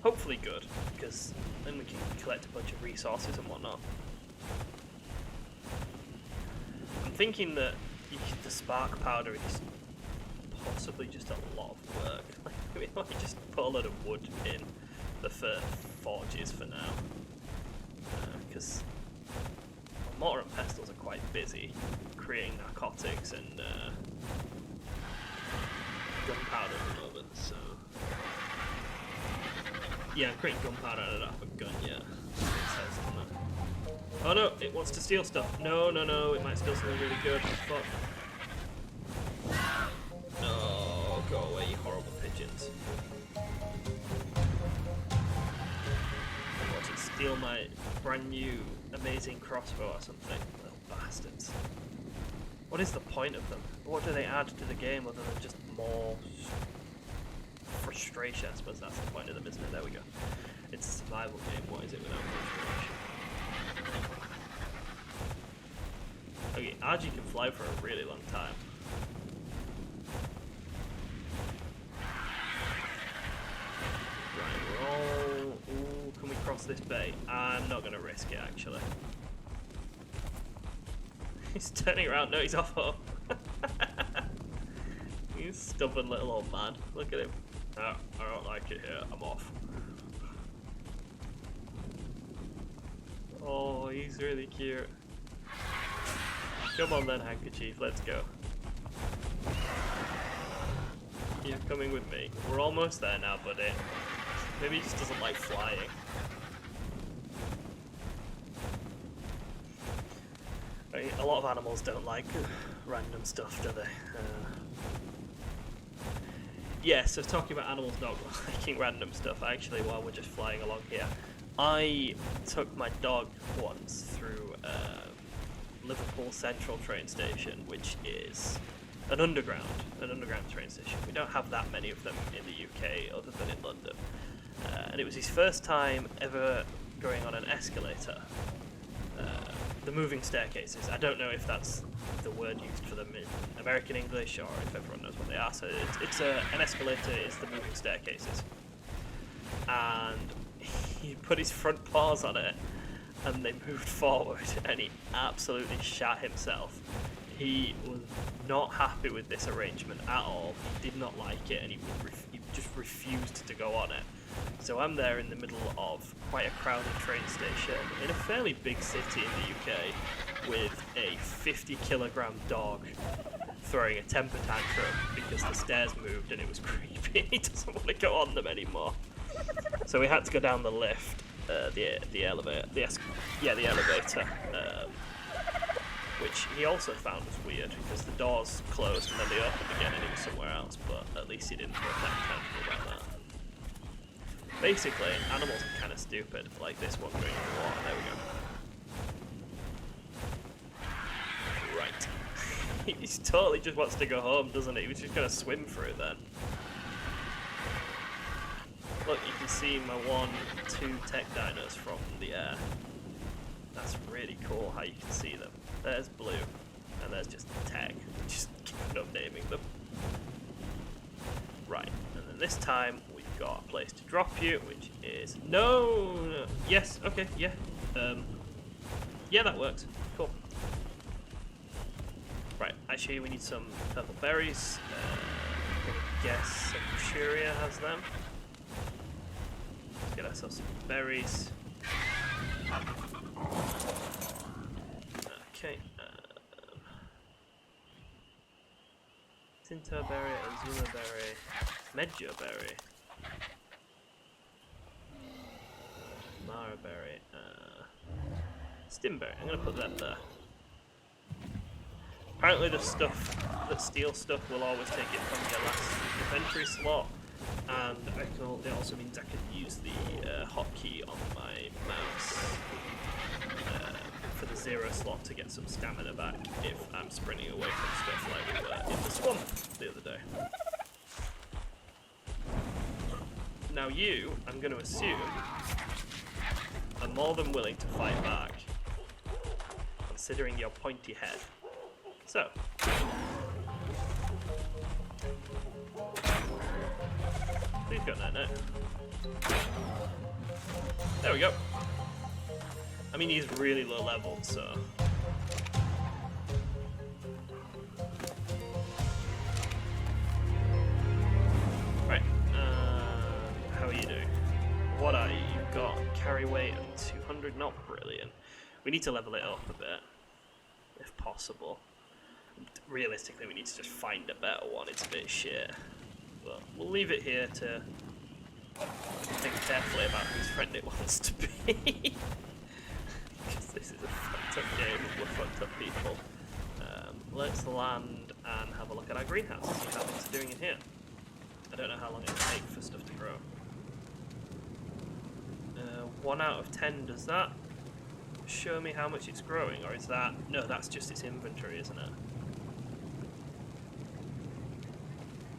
Hopefully good, because then we can collect a bunch of resources and whatnot. I'm thinking that the spark powder is possibly just a lot of work. Like, we might just put a lot of wood in the forges for now, because mortar and pestles are quite busy creating narcotics and gunpowder at the moment, so... Yeah, I'm creating gunpowder out of a gun, yeah. It says on that. Oh no, it wants to steal stuff. No, no, no, it might steal something really good. Fuck. No, go away, you horrible pigeons. What, to steal my brand new amazing crossbow or something? Little bastards. What is the point of them? What do they add to the game other than just more frustration. I suppose that's the point of them, isn't it? There we go. It's a survival game. What is it without frustration? Okay, RG can fly for a really long time. Right, we're all... Ooh, can we cross this bay? I'm not going to risk it, actually. He's turning around. No, he's off home. He's a stubborn little old man. Look at him. Oh, I don't like it here. I'm off. Oh, he's really cute. Come on then, handkerchief. Let's go. You're coming with me. We're almost there now, buddy. Maybe he just doesn't like flying. I mean, a lot of animals don't like random stuff, do they? Yeah, so talking about animals not liking random stuff, actually, while we're just flying along here, I took my dog once through Liverpool Central train station, which is an underground train station. We don't have that many of them in the UK other than in London. And it was his first time ever going on an escalator. The moving staircases. I don't know if that's the word used for them in American English or if everyone knows what they are. So it's an escalator is the moving staircases. And he put his front paws on it and they moved forward and he absolutely shat himself. He was not happy with this arrangement at all. He did not like it and he just refused to go on it. So I'm there in the middle of quite a crowded train station in a fairly big city in the UK with a 50-kilogram dog throwing a temper tantrum because the stairs moved and it was creepy. He doesn't want to go on them anymore. So we had to go down the lift, the elevator, the elevator, which he also found was weird because the doors closed and then they opened again and he was somewhere else. But at least he didn't throw a temper tantrum about that. Basically, animals are kind of stupid, like this one going in the water. There we go. Right. He totally just wants to go home, doesn't he? He was just going to swim through then. Look, you can see my 2 tech dinos from the air. That's really cool how you can see them. There's Blue, and there's just tech. Just keeping up naming them. Right, and then this time we've got a place to drop you, which is no. Yes, okay, yeah, yeah, that works. Cool. Right, actually, we need some purple berries. I guess Centuria has them. Let's get ourselves some berries. Okay. Tinto berry, Azuma berry, Medjo berry, Mara berry, Stimberry. I'm gonna put that there. Apparently the stuff that steals stuff will always take it from your last inventory slot, and it also means I can use the hotkey on my mouse for the 0 slot to get some stamina back if I'm sprinting away from stuff like we were in the swamp the other day. Now you, I'm going to assume, are more than willing to fight back, considering your pointy head. So, please go no. There we go. I mean, he's really low level, so. Right. How are you doing? What are you? You've got carry weight of 200, not brilliant. We need to level it up a bit, if possible. Realistically, we need to just find a better one. It's a bit shit. But we'll leave it here to think carefully about whose friend it wants to be. Because this is a fucked up game with fucked up people. Let's land and have a look at our greenhouse and see how things are doing in here. I don't know how long it'll take for stuff to grow. 1 out of 10, does that show me how much it's growing, or is that... No, that's just its inventory, isn't it?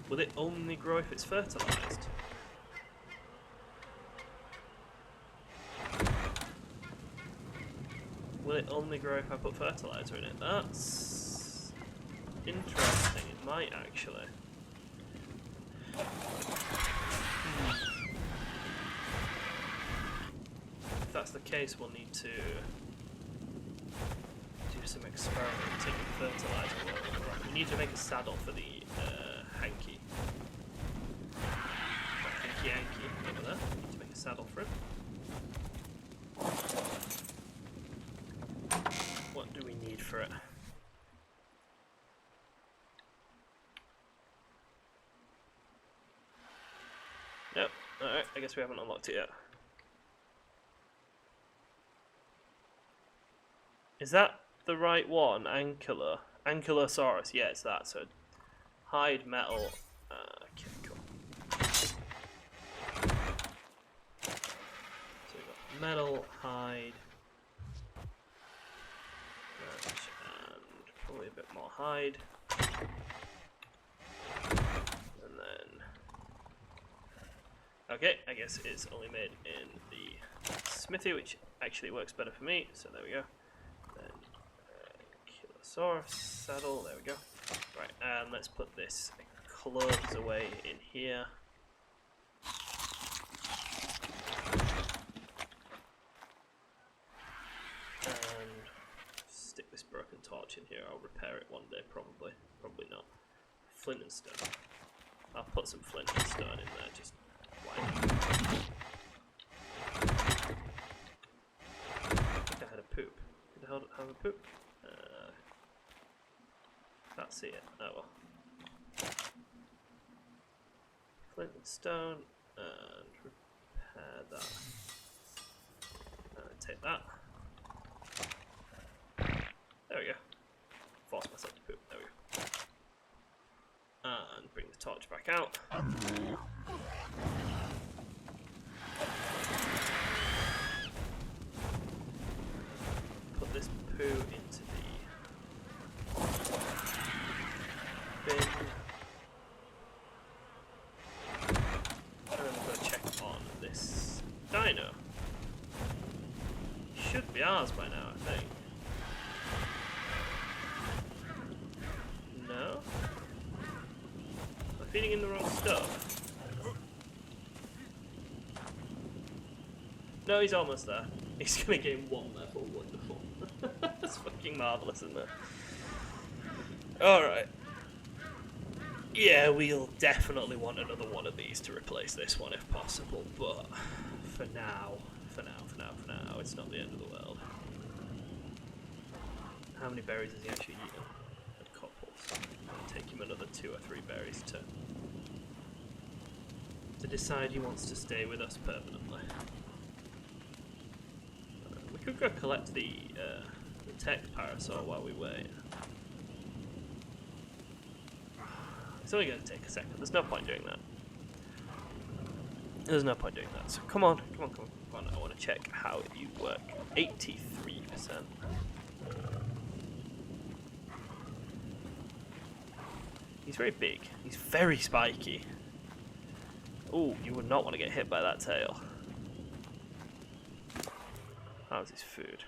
Will it only grow if it's fertilized? Will it only grow if I put fertilizer in it? That's interesting. It might actually. If that's the case, we'll need to do some experimenting with fertilizer. Right, we need to make a saddle for the Anki. Anki over there. We need to make a saddle for him. What do we need for it? Nope. Alright, I guess we haven't unlocked it yet. Is that the right one? Ankylosaurus. Yeah, it's that. So, hide, metal. Okay, cool. So we've got metal, hide, and probably a bit more hide. And then, okay, I guess it's only made in the smithy, which actually works better for me. So there we go. Ankylosaurus saddle, there we go. Right, and let's put this clothes away in here. And stick this broken torch in here. I'll repair it one day, probably. Probably not. Flint and stone. I'll put some flint and stone in there, just why not? I think I had a poop. Did I have a poop? Can't see it. Oh well. Flint and stone, and repair that. And take that. There we go. Force myself to poop. There we go. And bring the torch back out. Put this poo into the bin. And then we're going to check on this dino. Should be ours by now, I think. No? Am I feeding him the wrong stuff? No, he's almost there. He's going to gain 1 level. Wonderful. That's fucking marvellous, isn't it? Alright. Yeah, we'll definitely want another one of these to replace this one if possible, but for now, it's not the end of the world. How many berries has he actually eaten? A couple. It'll take him another 2 or 3 berries to decide he wants to stay with us permanently. We could go collect the tech Parasaur while we wait. It's only going to take a second. There's no point doing that. There's no point doing that. So come on. I want to check how you work. 83%. He's very big. He's very spiky. Ooh, you would not want to get hit by that tail. How's his food?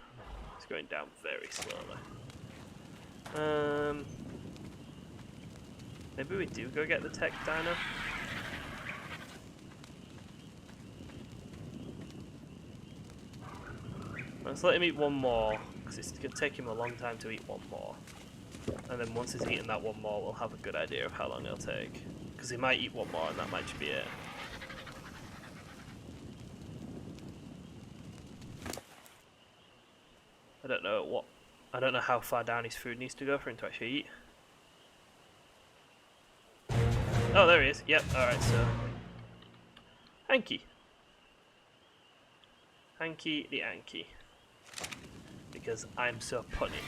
It's going down very slowly. Maybe we do go get the tech dino. Let's let him eat 1 more, because it's going to take him a long time to eat 1 more. And then once he's eaten that 1 more, we'll have a good idea of how long it'll take. Because he might eat 1 more and that might just be it. I don't know how far down his food needs to go for him to actually eat. Oh, there he is. Yep, alright, so Anki the Anki. Because I'm so punny.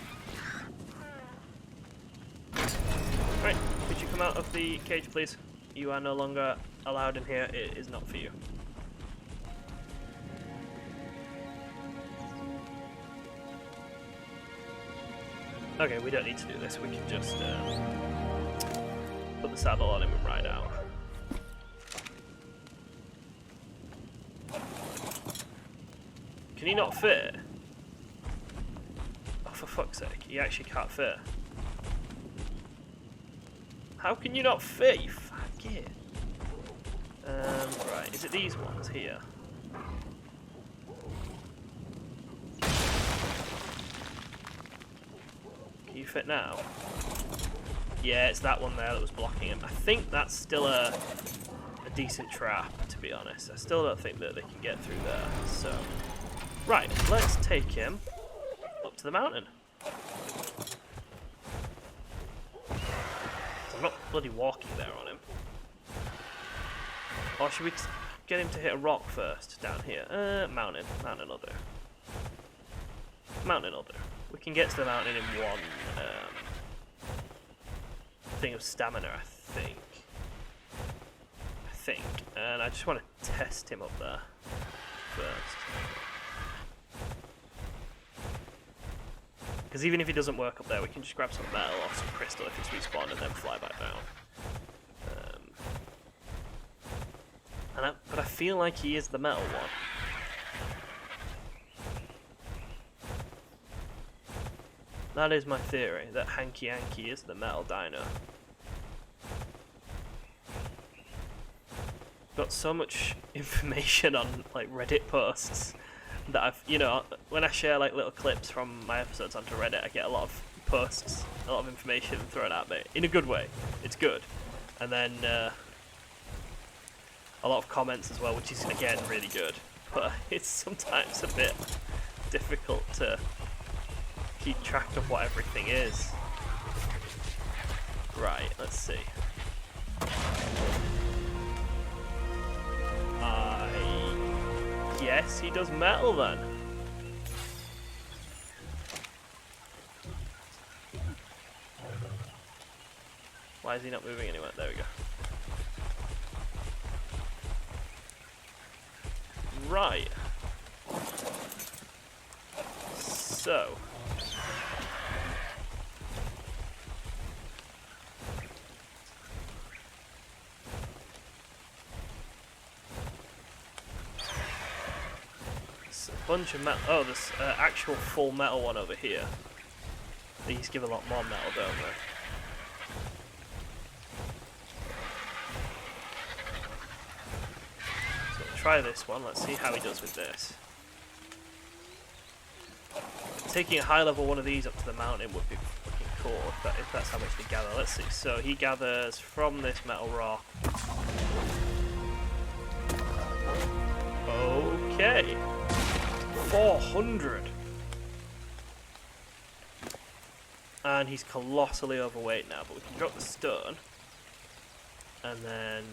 Right, could you come out of the cage, please? You are no longer allowed in here. It is not for you. Okay, we don't need to do this. We can just Put the saddle on him and ride out. Can he not fit? Oh, for fuck's sake, he actually can't fit. How can you not fit, you faggot? Right, is it these ones here? Can you fit now? Yeah, it's that one there that was blocking him. I think that's still a decent trap, to be honest. I still don't think that they can get through there, so... Right, let's take him up to the mountain. I'm not bloody walking there on him. Or should we get him to hit a rock first down here? Mountain. Mountain will do. Mountain will do. We can get to the mountain in one thing of stamina, I think. And I just want to test him up there first. Because even if he doesn't work up there, we can just grab some metal or some crystal if it's respawned and then fly back down. But I feel like he is the metal one. That is my theory, that Hanky Anky is the metal dino. Got so much information on like Reddit posts that I've, you know, when I share like little clips from my episodes onto Reddit, I get a lot of posts, a lot of information thrown at me in a good way. It's good, and then a lot of comments as well, which is again really good. But it's sometimes a bit difficult to keep track of what everything is. Right, let's see. Yes, he does metal then. Why is he not moving anywhere? There we go. Right. So. Bunch of metal. Oh, there's actual full metal one over here. These give a lot more metal, don't they? So we'll try this one. Let's see how he does with this. Taking a high level one of these up to the mountain would be fucking cool if that's how much they gather. Let's see. So he gathers from this metal rock. Okay. 400, and he's colossally overweight now, but we can drop the stone and then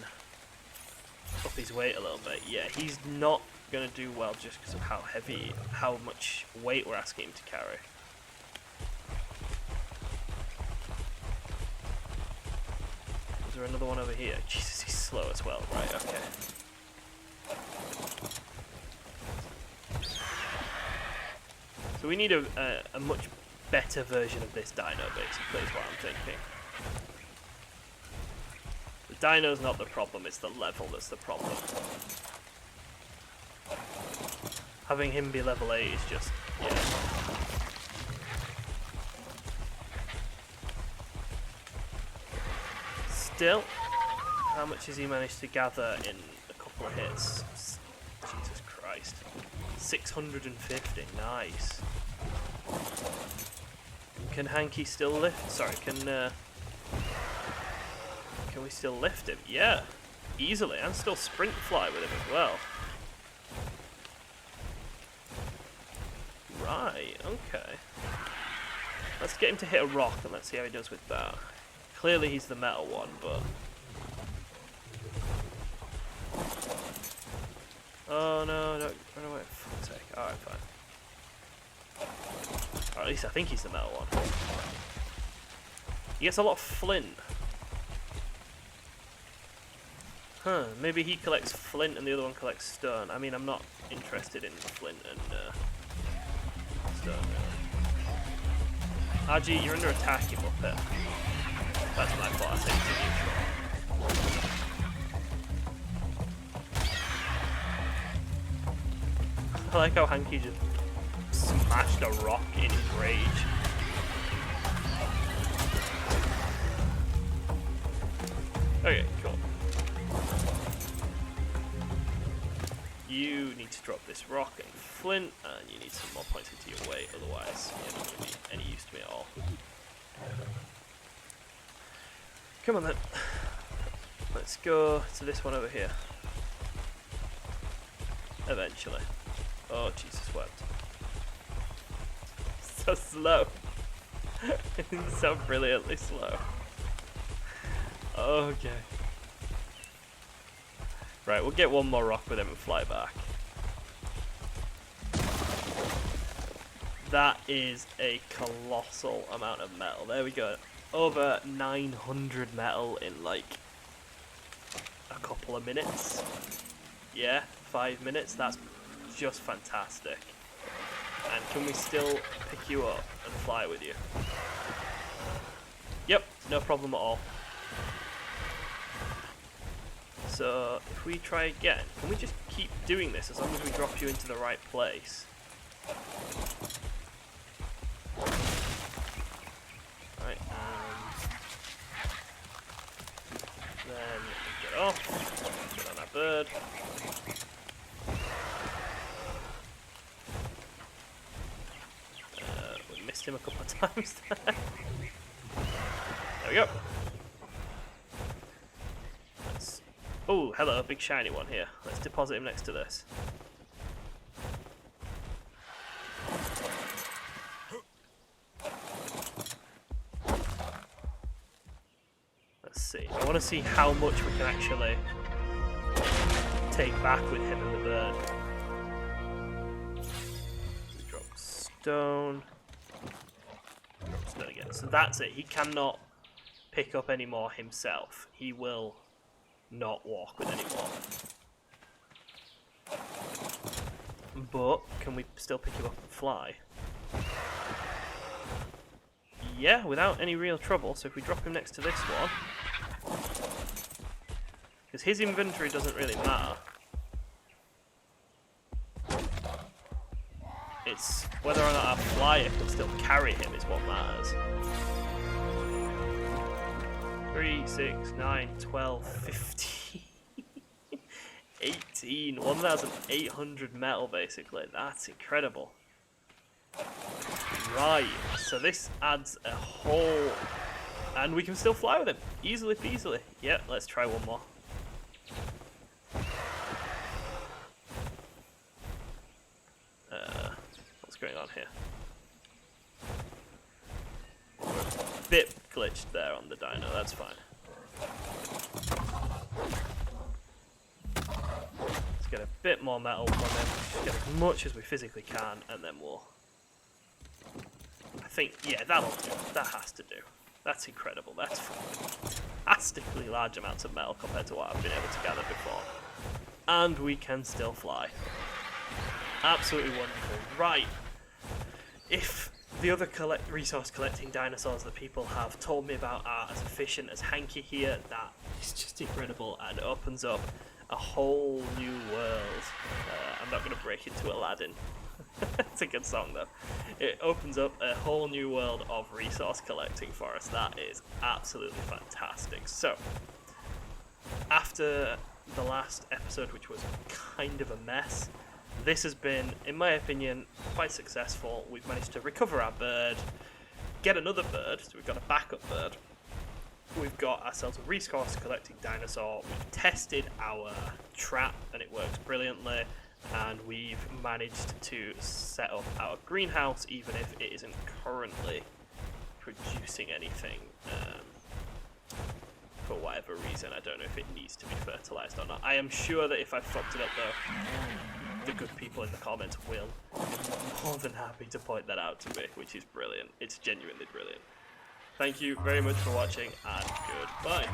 up his weight a little bit. Yeah, he's not going to do well just because of how much weight we're asking him to carry. Is there another one over here? Jesus, he's slow as well. Right, okay. So we need a much better version of this dino, basically, is what I'm thinking. The dino's not the problem, it's the level that's the problem. Having him be level 8 is just, yeah. Still, how much has he managed to gather in a couple of hits? Jesus Christ. 650, nice. Can Hanky still lift? Sorry, can we still lift him? Yeah, easily, and still sprint fly with him as well. Right, okay. Let's get him to hit a rock and let's see how he does with that. Clearly he's the metal one, but... Oh no, don't run away, for fuck's sake. Alright, fine. Or at least I think he's the metal one. He gets a lot of flint. Huh, maybe he collects flint and the other one collects stone. I mean, I'm not interested in flint and stone, really. RG, you're under attack, you muppet. That's my fault, I think it's neutral. I like how Anki just smashed a rock in his rage. Okay, cool. You need to drop this rock and flint, and you need some more points into your weight, otherwise you're not going to be any use to me at all. Come on then. Let's go to this one over here. Eventually. Oh, Jesus wept. So slow. It's so brilliantly slow. Okay. Right, we'll get one more rock with him and fly back. That is a colossal amount of metal. There we go. Over 900 metal in like a couple of minutes. Yeah, 5 minutes. That's just fantastic. And can we still pick you up and fly with you? Yep, no problem at all. So if we try again, can we just keep doing this as long as we drop you into the right place? Right, then get off, get on our bird. We missed him a couple of times there. There we go. Oh, hello, big shiny one here. Let's deposit him next to this. Let's see. I want to see how much we can actually take back with him and the bird. Drop stone. Drop stone again. So that's it. He cannot pick up any more himself. He will not walk with anymore. But can we still pick him up and fly? Yeah, without any real trouble. So if we drop him next to this one, because his inventory doesn't really matter. It's whether or not our flyer can still carry him is what matters. 3, 6, 9, 12, 15, 18, 1,800 metal basically. That's incredible. Right, so this adds a whole... And we can still fly with him. Easily peasily. Yeah, let's try one more. What's going on here? Bit glitched there on the dino, that's fine. Let's get a bit more metal from him, just get as much as we physically can, and then we'll... I think, yeah, that'll do. That has to do. That's incredible, that's fantastically large amounts of metal compared to what I've been able to gather before. And we can still fly. Absolutely wonderful. Right. If the other resource collecting dinosaurs that people have told me about are as efficient as Anki here, that is just incredible and opens up a whole new world. I'm not going to break into Aladdin. It's a good song though. It opens up a whole new world of resource collecting for us. That is absolutely fantastic. So, after the last episode, which was kind of a mess, this has been, in my opinion, quite successful. We've managed to recover our bird, get another bird, so we've got a backup bird. We've got ourselves a resource collecting dinosaur. We've tested our trap and it works brilliantly. And we've managed to set up our greenhouse, even if it isn't currently producing anything. For whatever reason, I don't know if it needs to be fertilized or not. I am sure that if I fucked it up though, the good people in the comments will be more than happy to point that out to me, which is brilliant. It's genuinely brilliant. Thank you very much for watching, and goodbye.